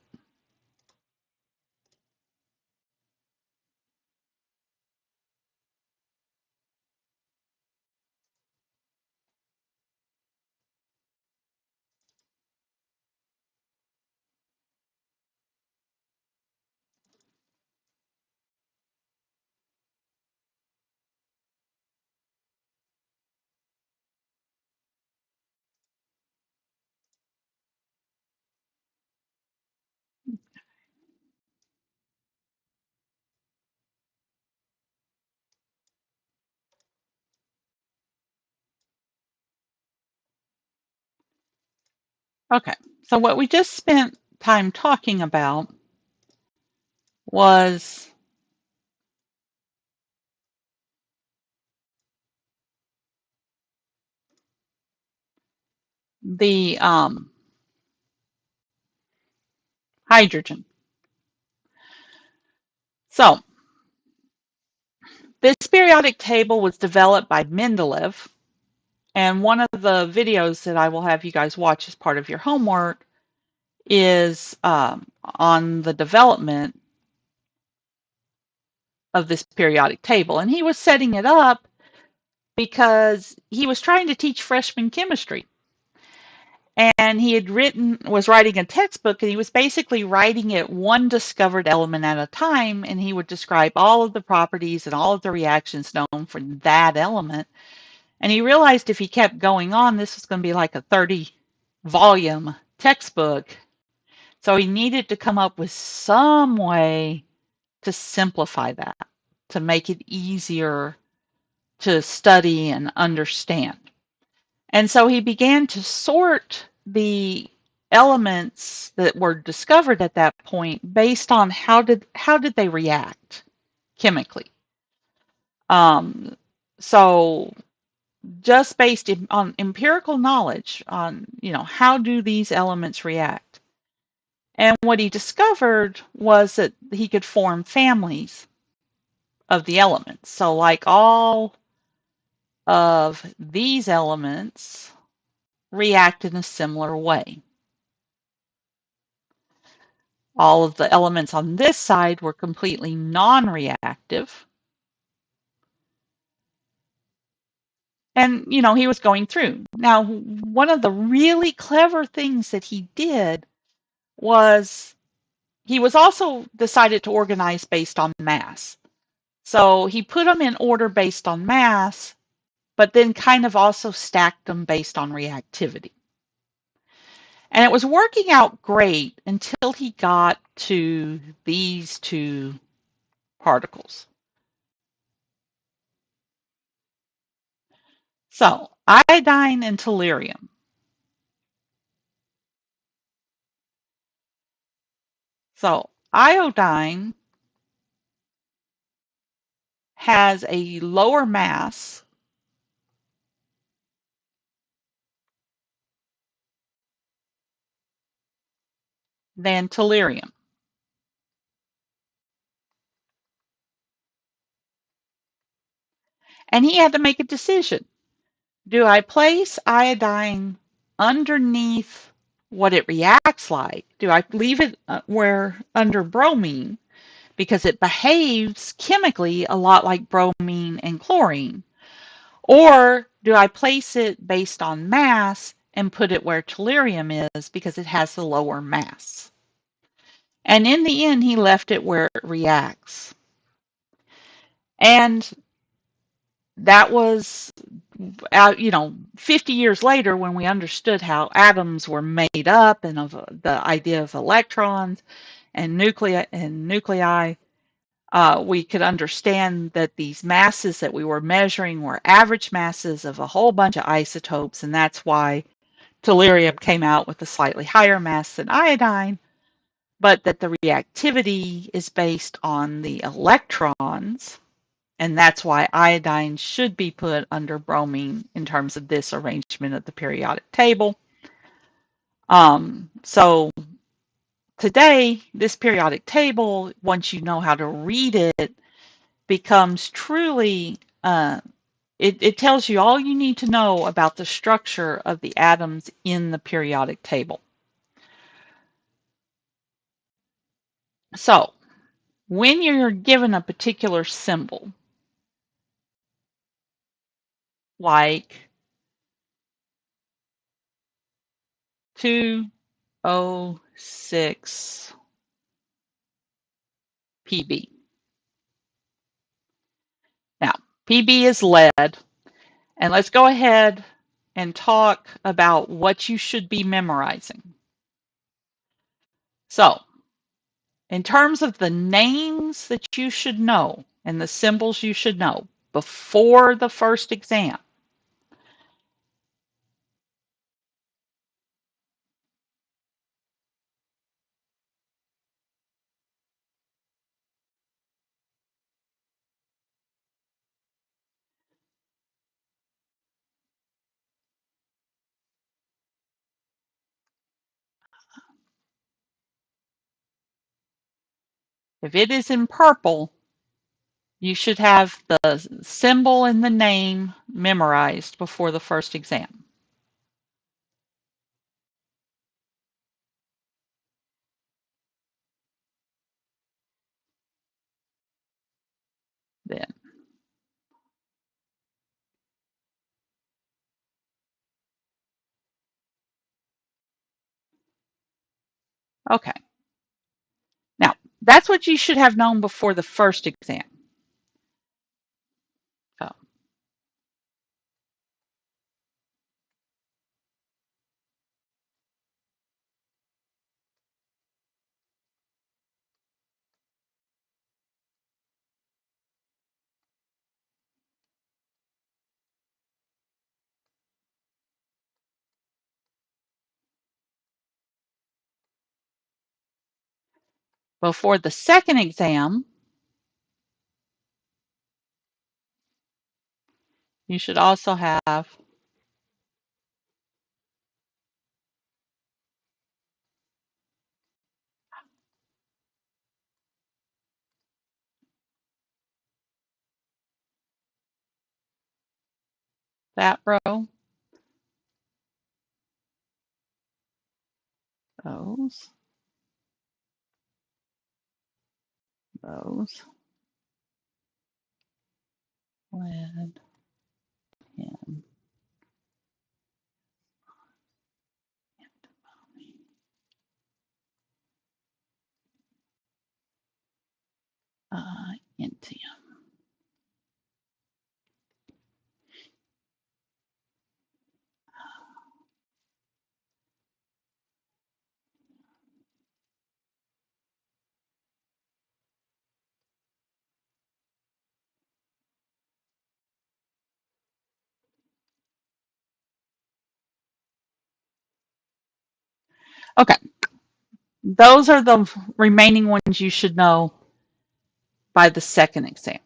Okay, so what we just spent time talking about was the hydrogen. So this periodic table was developed by Mendeleev, and one of the videos that I will have you guys watch as part of your homework is on the development of this periodic table. And he was setting it up because he was trying to teach freshman chemistry. And he had was writing a textbook, and he was basically writing it one discovered element at a time, and he would describe all of the properties and all of the reactions known for that element. And he realized if he kept going on, this was going to be like a 30-volume textbook. So he needed to come up with some way to simplify that, to make it easier to study and understand. And so he began to sort the elements that were discovered at that point based on how did they react chemically. Um, so just based on empirical knowledge on how do these elements react. And what he discovered was that he could form families of the elements. So like all of these elements react in a similar way. All of the elements on this side were completely non-reactive. And, he was going through. Now, one of the really clever things that he did was he was also decided to organize based on mass. So he put them in order based on mass, but then kind of also stacked them based on reactivity. And it was working out great until he got to these two particles. So iodine and tellurium. So iodine has a lower mass than tellurium. And he had to make a decision. Do I place iodine underneath what it reacts like? Do I leave it where under bromine because it behaves chemically a lot like bromine and chlorine? Or do I place it based on mass and put it where tellurium is because it has the lower mass? And in the end, he left it where it reacts. And that was, 50 years later when we understood how atoms were made up and of the idea of electrons and nuclei, we could understand that these masses that we were measuring were average masses of a whole bunch of isotopes, and that's why tellurium came out with a slightly higher mass than iodine, but that the reactivity is based on the electrons, and that's why iodine should be put under bromine in terms of this arrangement of the periodic table. So today, this periodic table, once you know how to read it, becomes truly, it tells you all you need to know about the structure of the atoms in the periodic table. So when you're given a particular symbol, like 206 PB. Now, PB is lead, and let's go ahead and talk about what you should be memorizing. So, in terms of the names that you should know and the symbols you should know before the first exam, If it is in purple, you should have the symbol and the name memorized before the first exam. Then, okay. Now, that's what you should have known before the first exam. So, before the second exam, you should also have that row, those, those, lead, tin, Intium. Okay, those are the remaining ones you should know by the second exam.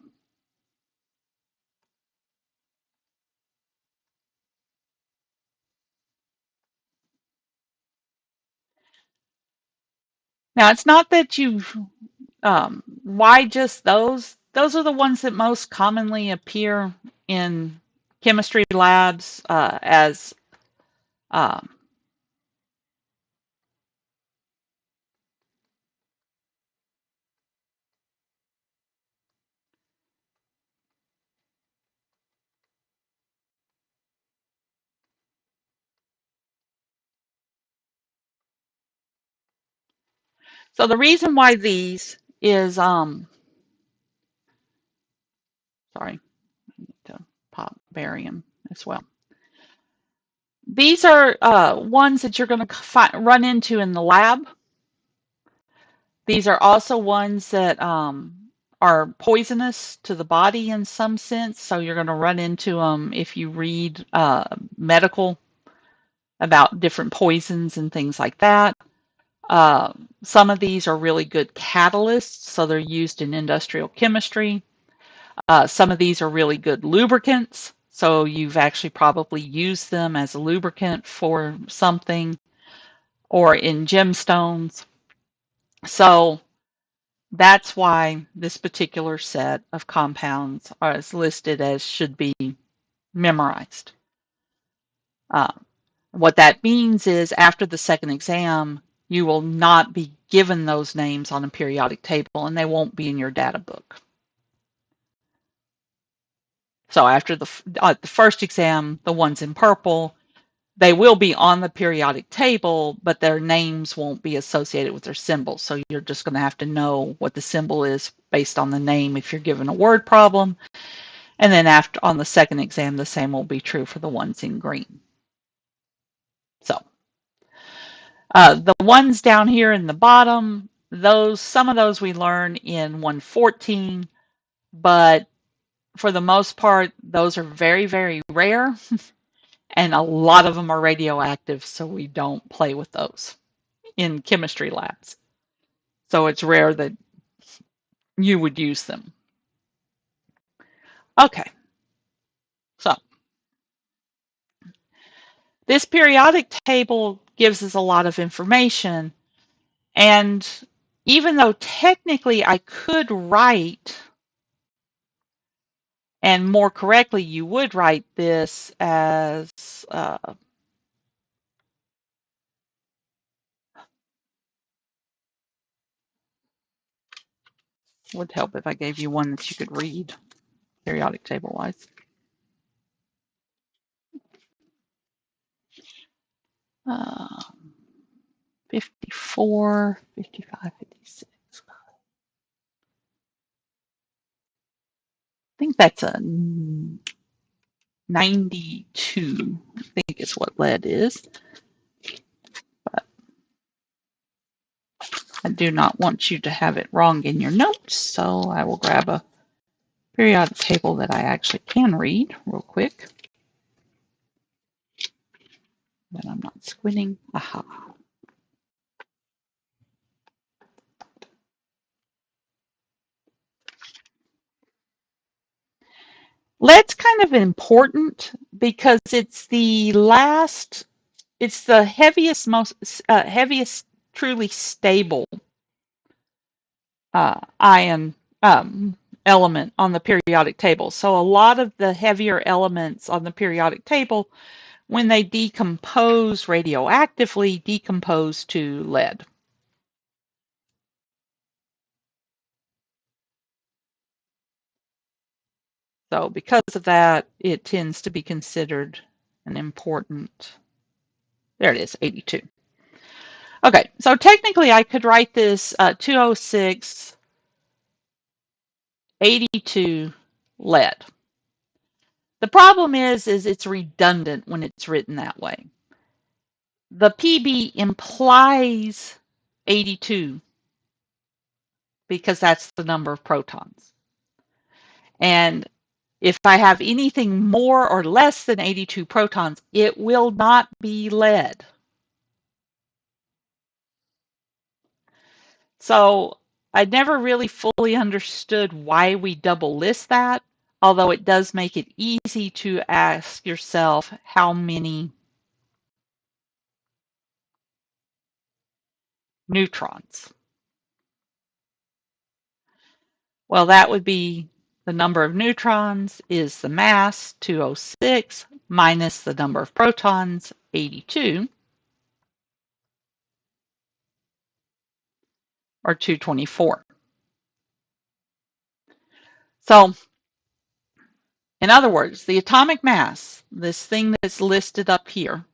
Now, it's not that you, why just those? Those are the ones that most commonly appear in chemistry labs as um, so the reason why these is, sorry, I need to pop barium as well. These are ones that you're going to run into in the lab. These are also ones that are poisonous to the body in some sense. So you're going to run into them if you read medical about different poisons and things like that. Some of these are really good catalysts, so they're used in industrial chemistry. Some of these are really good lubricants, so you've actually probably used them as a lubricant for something or in gemstones. So that's why this particular set of compounds is listed as should be memorized. Uh, what that means is after the second exam, you will not be given those names on a periodic table and they won't be in your data book. So after the first exam, the ones in purple, they will be on the periodic table, but their names won't be associated with their symbols. So you're just going to have to know what the symbol is based on the name if you're given a word problem. And then after on the second exam, the same will be true for the ones in green. So the ones down here in the bottom, some of those we learn in 114, but for the most part, those are very, very rare. And a lot of them are radioactive, so we don't play with those in chemistry labs. So it's rare that you would use them. Okay, so this periodic table gives us a lot of information, and even though technically I could write, and more correctly, you would write this as would help if I gave you one that you could read periodic table wise. Uh, 54, 55, 56. I think that's a 92, I think is what lead is. But I do not want you to have it wrong in your notes, so I will grab a periodic table that I actually can read real quick. But I'm not squinting. Aha. Lead's kind of important because it's the last, it's the heaviest, heaviest, truly stable ion element on the periodic table. So a lot of the heavier elements on the periodic table, when they decompose radioactively, decompose to lead. So because of that, it tends to be considered an important, there it is, 82. Okay, so technically I could write this 206, 82 lead. The problem is it's redundant when it's written that way. The PB implies 82 because that's the number of protons. And if I have anything more or less than 82 protons, it will not be lead. So I never really fully understood why we double list that, although it does make it easy to ask yourself how many neutrons. Well, that would be the number of neutrons is the mass, 206, minus the number of protons, 82, or 224. So, in other words, the atomic mass, this thing that's listed up here,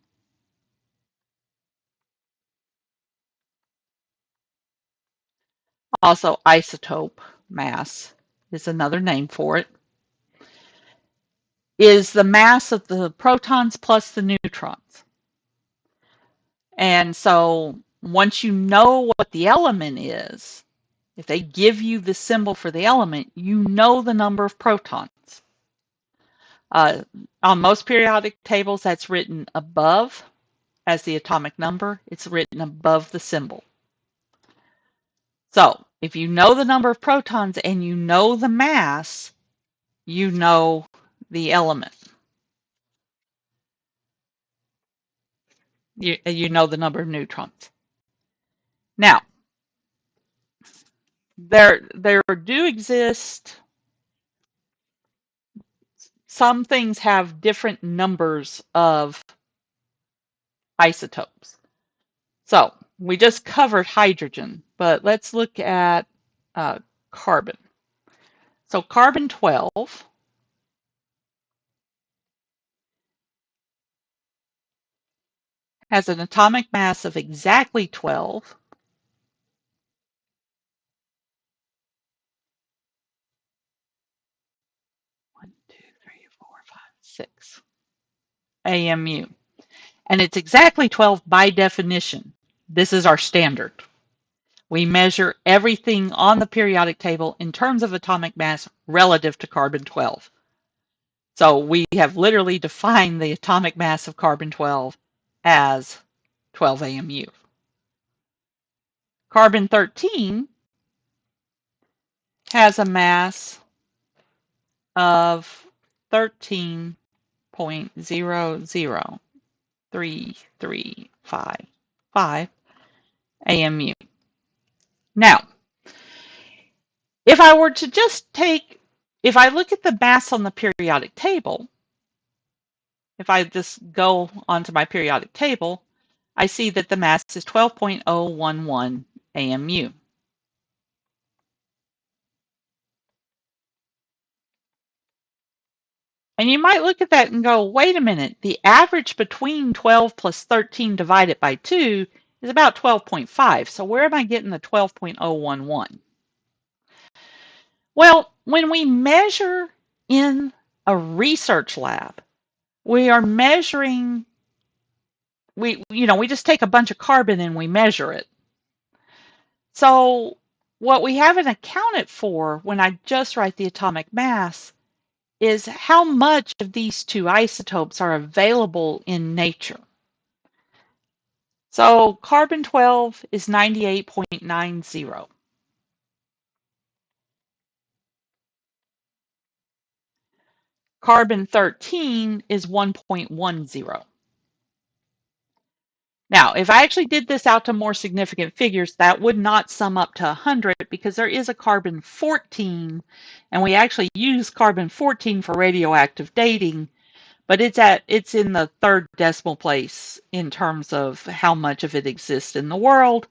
also isotope mass is another name for it, is the mass of the protons plus the neutrons. And so once you know what the element is, if they give you the symbol for the element, you know the number of protons. On most periodic tables, that's written above as the atomic number. It's written above the symbol. So if you know the number of protons and you know the mass, you know the element. You know the number of neutrons. Now, there do exist, some things have different numbers of isotopes. So we just covered hydrogen, but let's look at carbon. So carbon 12 has an atomic mass of exactly 12. 1, 2, 3, 4, 5, 6 AMU. And it's exactly 12 by definition. This is our standard. We measure everything on the periodic table in terms of atomic mass relative to carbon 12. So we have literally defined the atomic mass of carbon 12 as 12 AMU. Carbon 13 has a mass of 13.00335 AMU. Now, if I were to just if I look at the mass on the periodic table, if I just go onto my periodic table, I see that the mass is 12.011 AMU. And you might look at that and go, wait a minute, the average between 12 plus 13 divided by 2 is about 12.5. So where am I getting the 12.011? Well, when we measure in a research lab, we are measuring, we just take a bunch of carbon and we measure it. So what we haven't accounted for when I just write the atomic mass is how much of these two isotopes are available in nature. So carbon 12 is 98.90. Carbon 13 is 1.10. Now, if I actually did this out to more significant figures, that would not sum up to 100 because there is a carbon 14, and we actually use carbon 14 for radioactive dating, but it's in the third decimal place in terms of how much of it exists in the world.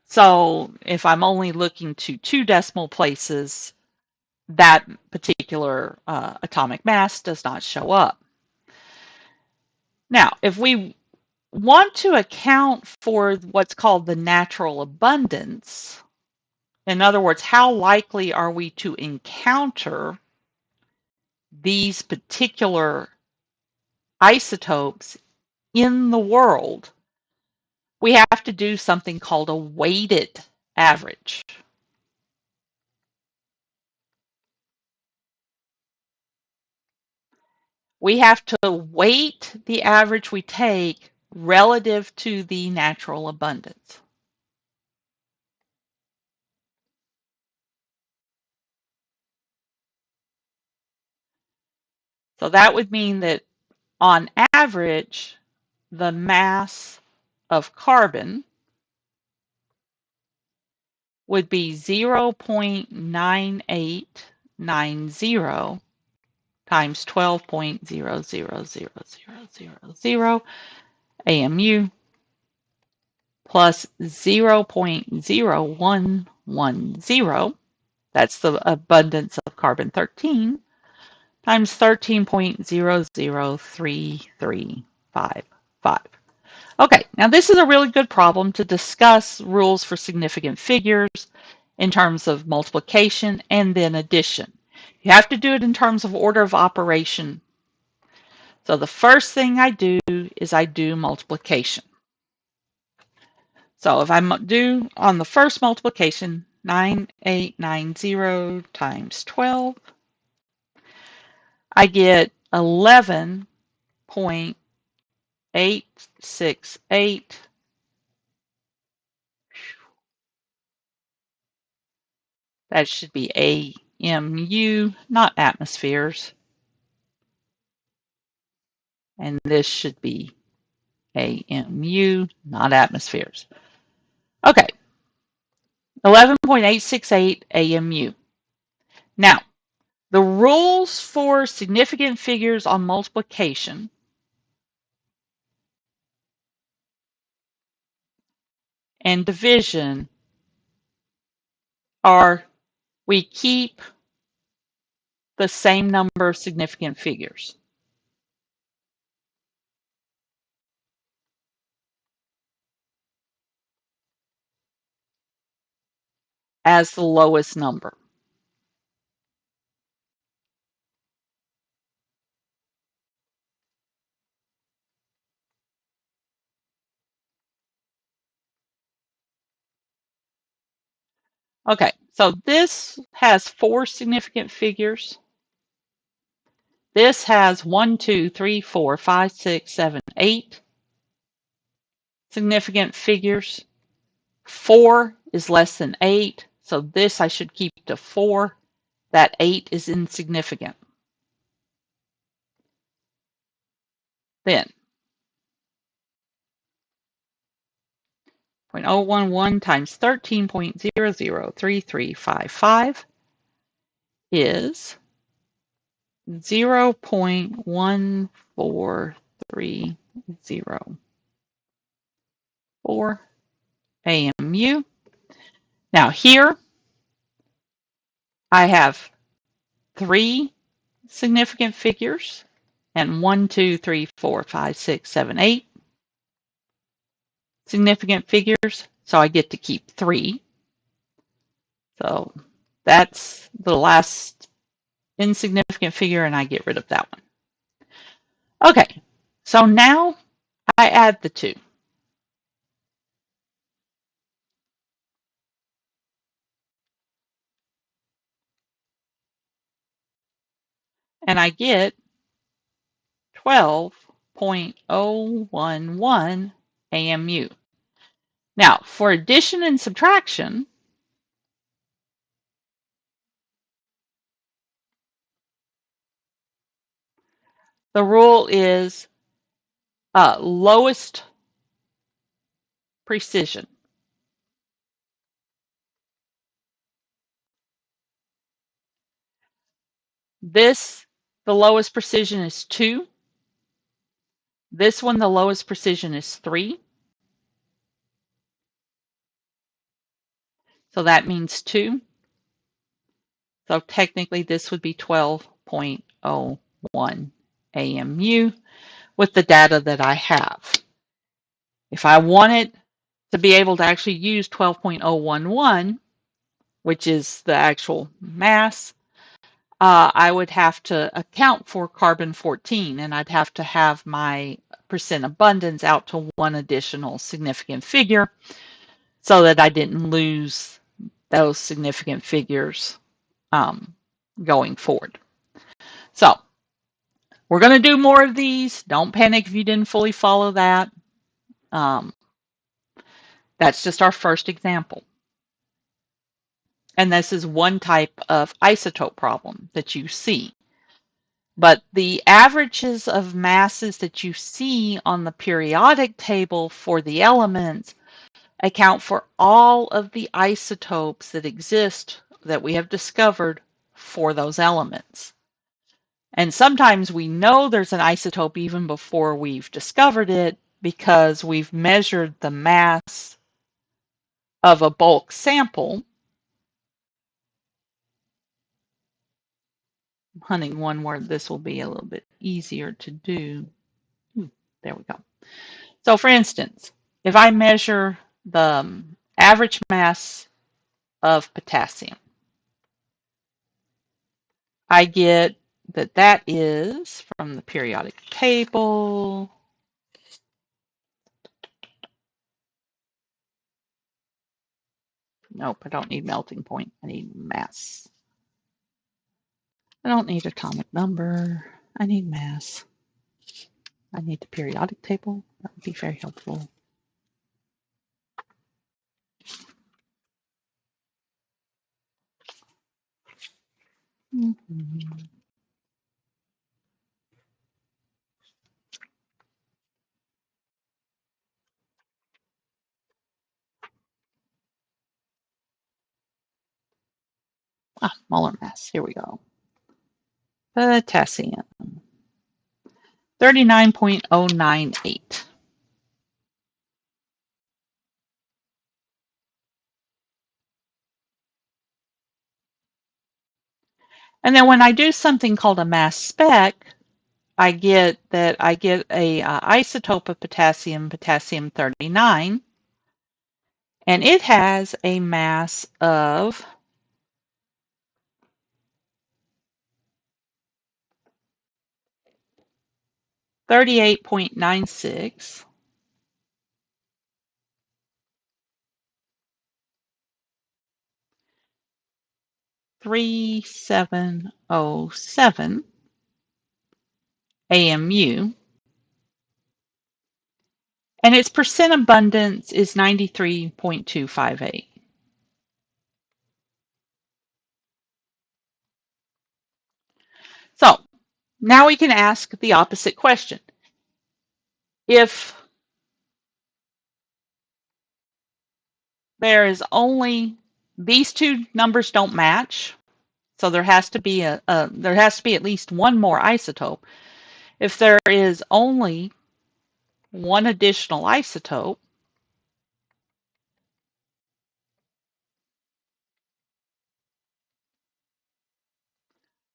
So if I'm only looking to 2 decimal places, that particular atomic mass does not show up. Now, if we want to account for what's called the natural abundance, in other words, how likely are we to encounter these particular isotopes in the world, we have to do something called a weighted average. We have to weight the average we take relative to the natural abundance. So that would mean that on average, the mass of carbon would be 0.9890 times 12.000000 AMU plus 0.0110, that's the abundance of carbon 13, times 13.003355. Okay, now this is a really good problem to discuss rules for significant figures in terms of multiplication and then addition. You have to do it in terms of order of operation. So the first thing I do is I do multiplication. So if I do on the first multiplication, 9890 times 12, I get 11.868. That should be AMU, not atmospheres. And this should be AMU, not atmospheres. Okay, 11.868 AMU. Now, the rules for significant figures on multiplication and division are we keep the same number of significant figures as the lowest number. Okay, so this has 4 significant figures. This has 1, 2, 3, 4, 5, 6, 7, 8 significant figures. 4 is less than 8, so this I should keep to 4. That 8 is insignificant. Then 0.011 times 13.003355 is 0.1430 AMU. Now here I have 3 significant figures and 1, 2, 3, 4, 5, 6, 7, 8 significant figures. So I get to keep 3. So that's the last insignificant figure, and I get rid of that one. Okay, so now I add the 2. And I get 12.011 AMU. Now, for addition and subtraction, the rule is lowest precision. This, the lowest precision is 2. This one, the lowest precision is 3. So that means 2. So technically this would be 12.01 AMU with the data that I have. If I wanted to be able to actually use 12.011, which is the actual mass, I would have to account for carbon-14, and I'd have to have my percent abundance out to one additional significant figure so that I didn't lose those significant figures going forward. So we're going to do more of these. Don't panic if you didn't fully follow that. That's just our first example. And this is one type of isotope problem that you see. But the averages of masses that you see on the periodic table for the elements account for all of the isotopes that exist that we have discovered for those elements. And sometimes we know there's an isotope even before we've discovered it because we've measured the mass of a bulk sample. I'm hunting one where this will be a little bit easier to do. There we go. So for instance, if I measure the average mass of potassium, I get that that is from the periodic table. Nope, I don't need melting point. I need mass. I don't need atomic number. I need mass. I need the periodic table. That would be very helpful. Molar mass. Here we go. Potassium. 39.098. And then when I do something called a mass spec, I get a isotope of potassium, potassium 39, and it has a mass of 38.96 3707 AMU, and its percent abundance is 93.258. So now we can ask the opposite question. If there is only, these two numbers don't match, so there has to be there has to be at least one more isotope. If there is only one additional isotope,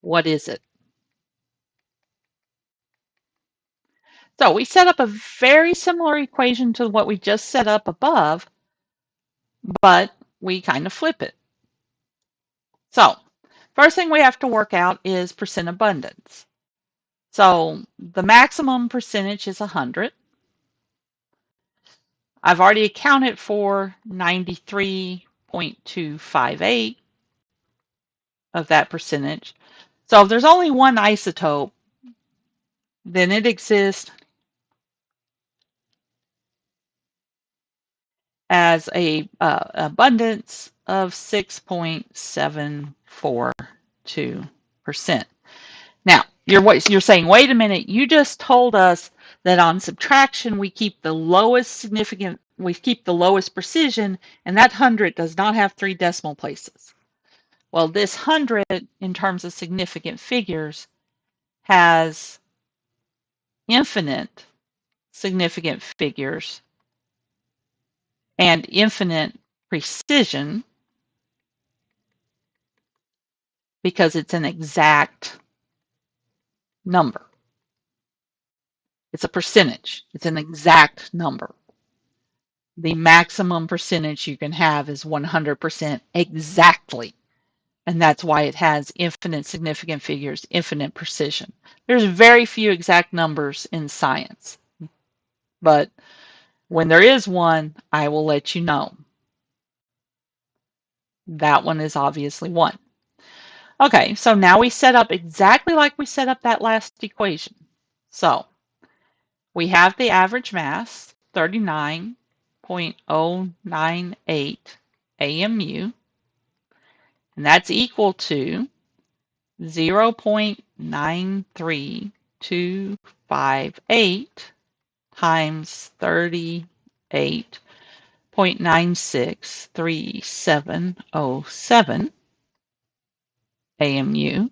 what is it? So we set up a very similar equation to what we just set up above, but we kind of flip it. So first thing we have to work out is percent abundance. So the maximum percentage is 100. I've already accounted for 93.258 of that percentage. So if there's only one isotope, then it exists as a abundance of 6.742%. Now, you're saying, wait a minute, you just told us that on subtraction we keep the lowest precision, and that 100 does not have 3 decimal places. Well, this 100 in terms of significant figures has infinite significant figures and infinite precision because it's an exact number. It's a percentage. It's an exact number. The maximum percentage you can have is 100% exactly. And that's why it has infinite significant figures, infinite precision. There's very few exact numbers in science. But when there is one, I will let you know. That one is obviously 1. Okay, so now we set up exactly like we set up that last equation. So we have the average mass, 39.098 AMU, and that's equal to 0.93258 times 38.963707 AMU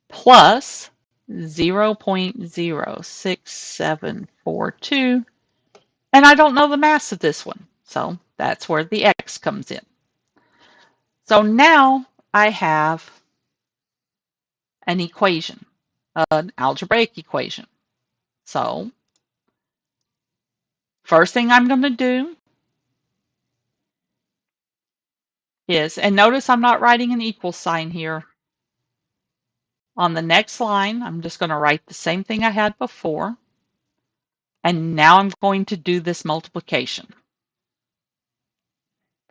plus 0.06742, and I don't know the mass of this one, so that's where the X comes in. So now I have an equation, an algebraic equation. So first thing I'm going to do is, and notice I'm not writing an equal sign here. On the next line, I'm just going to write the same thing I had before. And now I'm going to do this multiplication.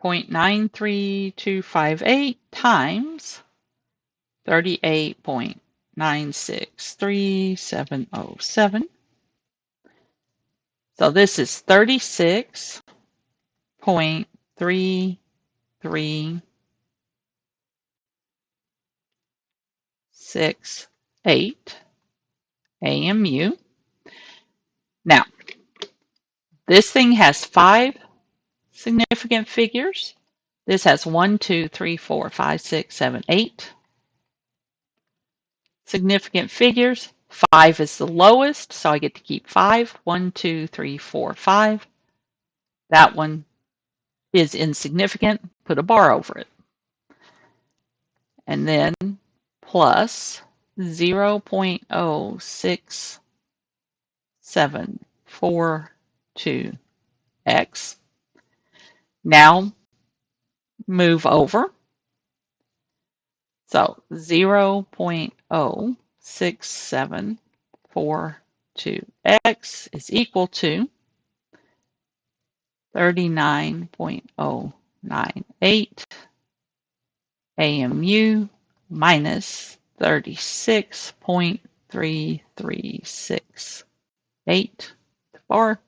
0.93258 times 38.963707. So this is 36.3368 AMU. Now, this thing has 5 significant figures. This has 1, 2, 3, 4, 5, 6, 7, 8 significant figures. 5 is the lowest, so I get to keep 5. 1, 2, 3, 4, 5. That one is insignificant. Put a bar over it. And then plus 0.06742x. Now move over. So 0.06742x is equal to 39.098 AMU minus 36.3368 bar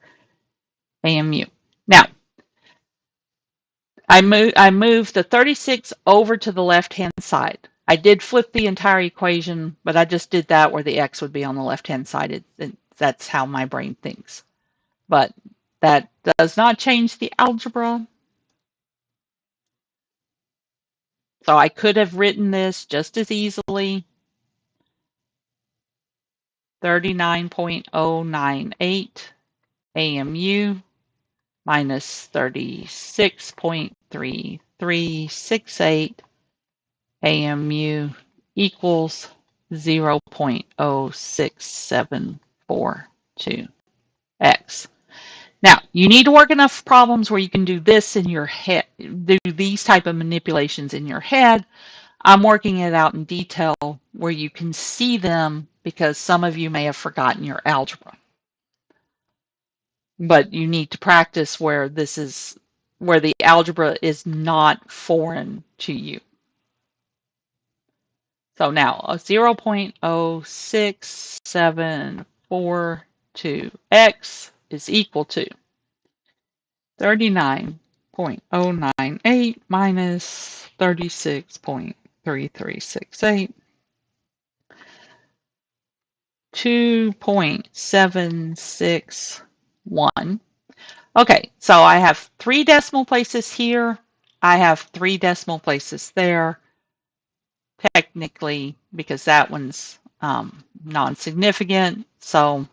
AMU. Now, I moved the 36 over to the left-hand side. I did flip the entire equation, but I just did that where the x would be on the left-hand side. That's how my brain thinks. But that does not change the algebra. So I could have written this just as easily. 39.098 AMU minus 36.3368 AMU equals 0.0674 X. Now, you need to work enough problems where you can do this in your head, do these type of manipulations in your head. I'm working it out in detail where you can see them because some of you may have forgotten your algebra. But you need to practice where this is, where the algebra is not foreign to you. So now 0.06742x is equal to 39.098 minus 36.3368, 2.761. Okay, so I have 3 decimal places here. I have 3 decimal places there. Technically, because that one's non-significant, so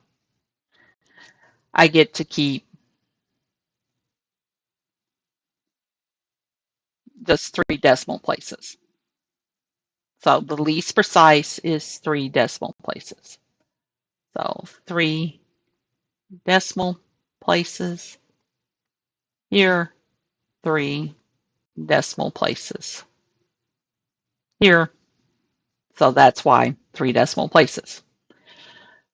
I get to keep just 3 decimal places. So the least precise is 3 decimal places. So 3 decimal places here, 3 decimal places here. So that's why 3 decimal places.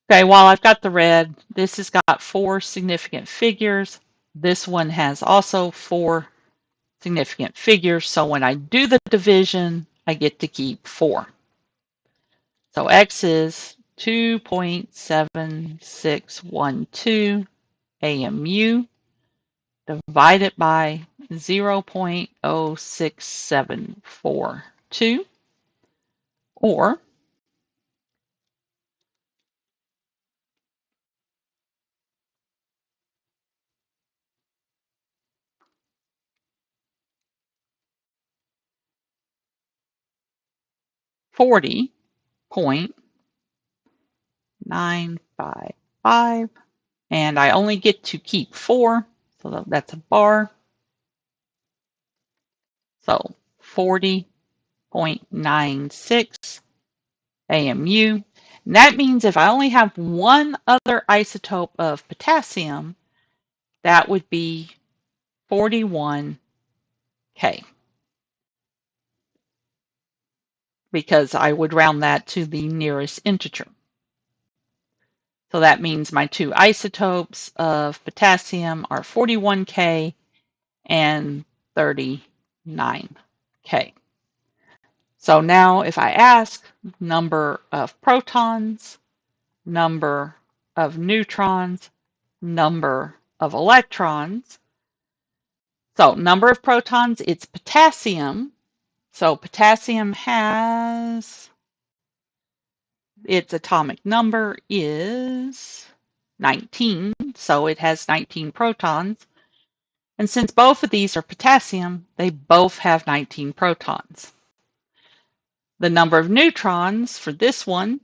Okay, while I've got the red, this has got 4 significant figures. This one has also 4 significant figures. So when I do the division, I get to keep 4. So X is 2.7612 AMU divided by 0.06742, or 40.955, and I only get to keep 4, so that's a bar. So 40.96 AMU. And that means if I only have one other isotope of potassium, that would be 41K, because I would round that to the nearest integer. So that means my 2 isotopes of potassium are 41K and 39K. So now if I ask number of protons, number of neutrons, number of electrons. So number of protons, it's potassium. So potassium has, its atomic number is 19. So it has 19 protons. And since both of these are potassium, they both have 19 protons. The number of neutrons for this one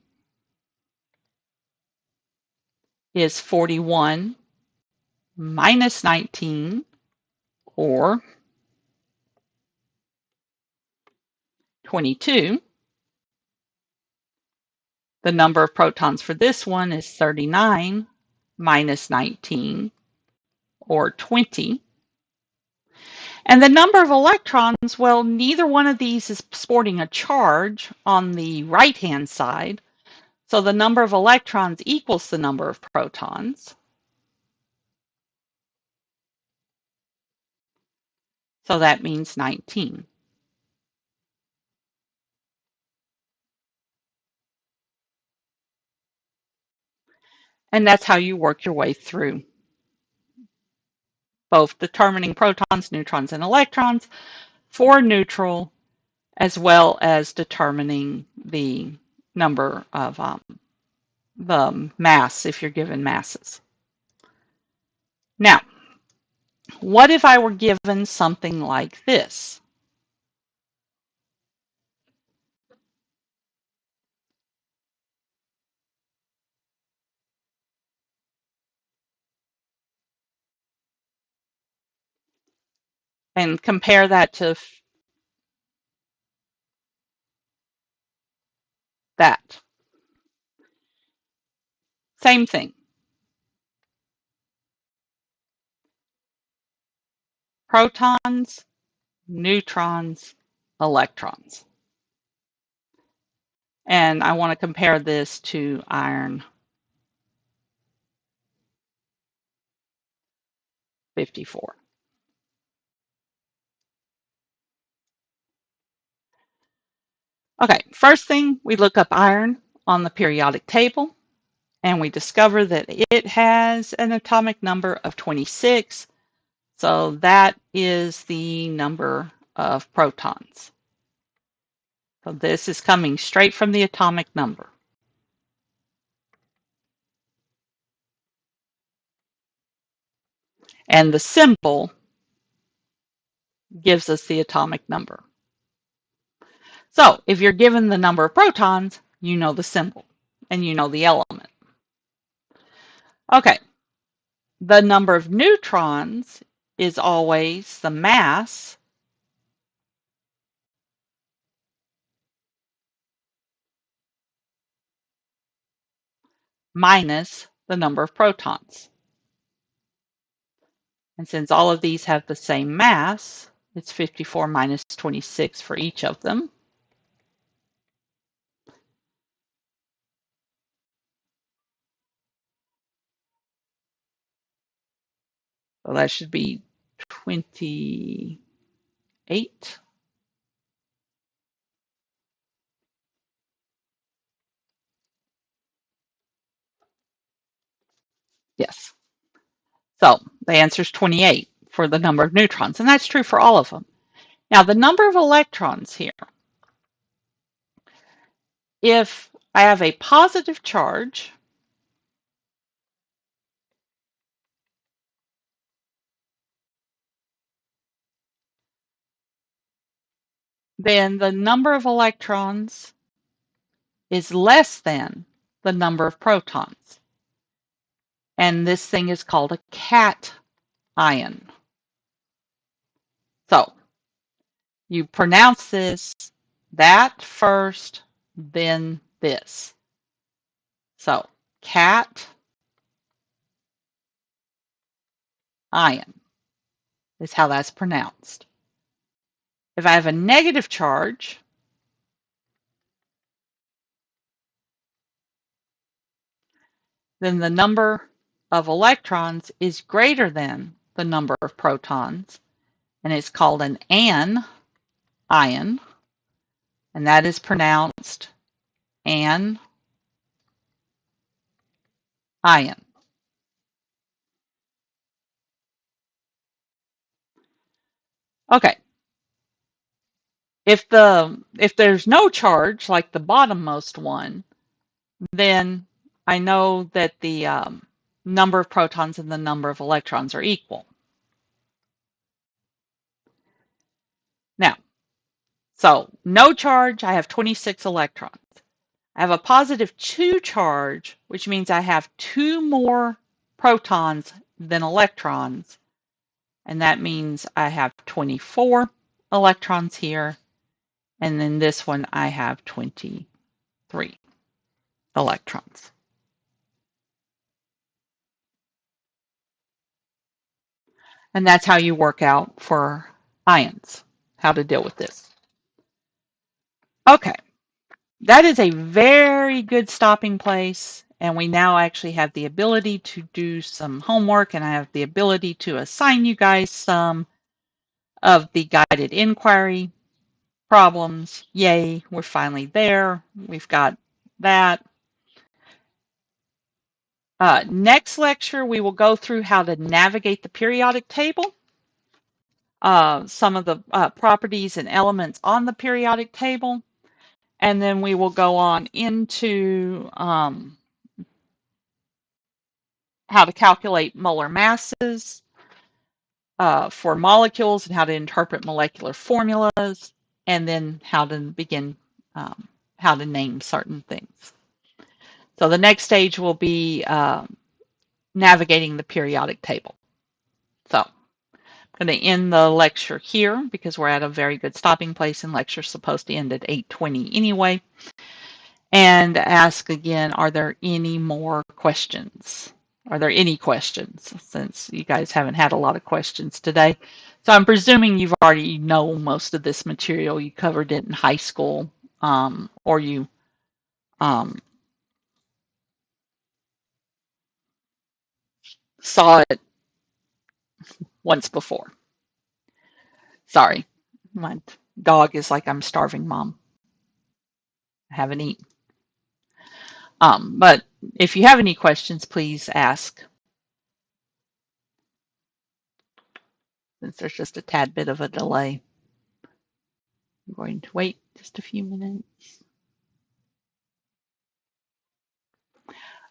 is 41 minus 19, or 22. The number of protons for this one is 39 minus 19, or 20. And the number of electrons, well, neither one of these is sporting a charge on the right-hand side. So the number of electrons equals the number of protons. So that means 19. And that's how you work your way through both determining protons, neutrons, and electrons for neutral, as well as determining the number of the mass if you're given masses. Now, what if I were given something like this? and compare that to that. Same thing. Protons, neutrons, electrons. And I want to compare this to iron 54. Okay, first thing, we look up iron on the periodic table, and we discover that it has an atomic number of 26. So that is the number of protons. So this is coming straight from the atomic number. And the symbol gives us the atomic number. So if you're given the number of protons, you know the symbol and you know the element. Okay, the number of neutrons is always the mass minus the number of protons. And since all of these have the same mass, it's 54 minus 26 for each of them. So that should be 28. Yes. So the answer is 28 for the number of neutrons, and that's true for all of them. Now, the number of electrons here, if I have a positive charge, then the number of electrons is less than the number of protons. And this thing is called a cation. So you pronounce this, that first, then this. So cation is how that's pronounced. If I have a negative charge, then the number of electrons is greater than the number of protons, and it's called an anion, and that is pronounced anion. Okay. If there's no charge, like the bottommost one, then I know that the number of protons and the number of electrons are equal. Now, so no charge, I have 26 electrons. I have a positive 2 charge, which means I have 2 more protons than electrons, and that means I have 24 electrons here, and then this one I have 23 electrons. And that's how you work out for ions, how to deal with this. Okay, that is a very good stopping place, and we now actually have the ability to do some homework, and I have the ability to assign you guys some of the guided inquiry problems. Yay, we're finally there. We've got that. Next lecture, we will go through how to navigate the periodic table, some of the properties and elements on the periodic table, and then we will go on into how to calculate molar masses for molecules and how to interpret molecular formulas, and then how to begin how to name certain things. So the next stage will be navigating the periodic table. So I'm going to end the lecture here because we're at a very good stopping place and lecture's supposed to end at 8:20 anyway. And ask again, are there any more questions? Are there any questions, since you guys haven't had a lot of questions today? So I'm presuming you've already know most of this material. You covered it in high school, or you um, saw it once before. Sorry, my dog is like, I'm starving, Mom. I haven't eaten. But if you have any questions, please ask. Since there's just a tad bit of a delay, I'm going to wait just a few minutes.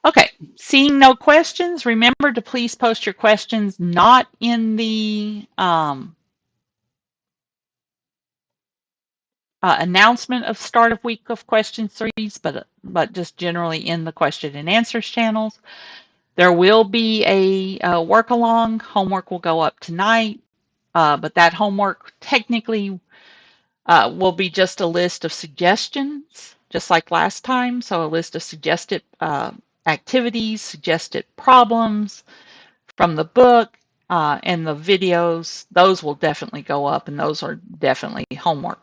Okay, seeing no questions, remember to please post your questions not in the announcement of start of week of question series, but just generally in the question and answers channels. There will be a work along. Homework will go up tonight, but that homework technically will be just a list of suggestions, just like last time. So a list of suggested activities, suggested problems from the book, and the videos. Those will definitely go up, and those are definitely homework.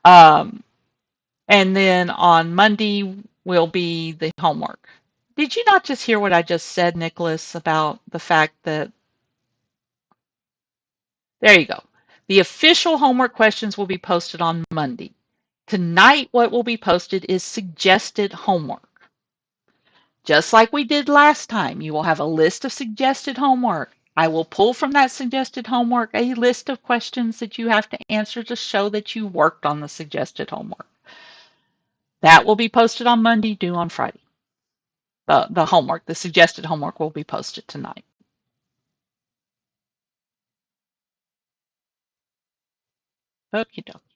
And then on Monday will be the homework. Did you not just hear what I just said, Nicholas, about the fact that, there you go. The official homework questions will be posted on Monday. Tonight, what will be posted is suggested homework. Just like we did last time, you will have a list of suggested homework. I will pull from that suggested homework a list of questions that you have to answer to show that you worked on the suggested homework. That will be posted on Monday, due on Friday. The homework, the suggested homework will be posted tonight. Okie dokie.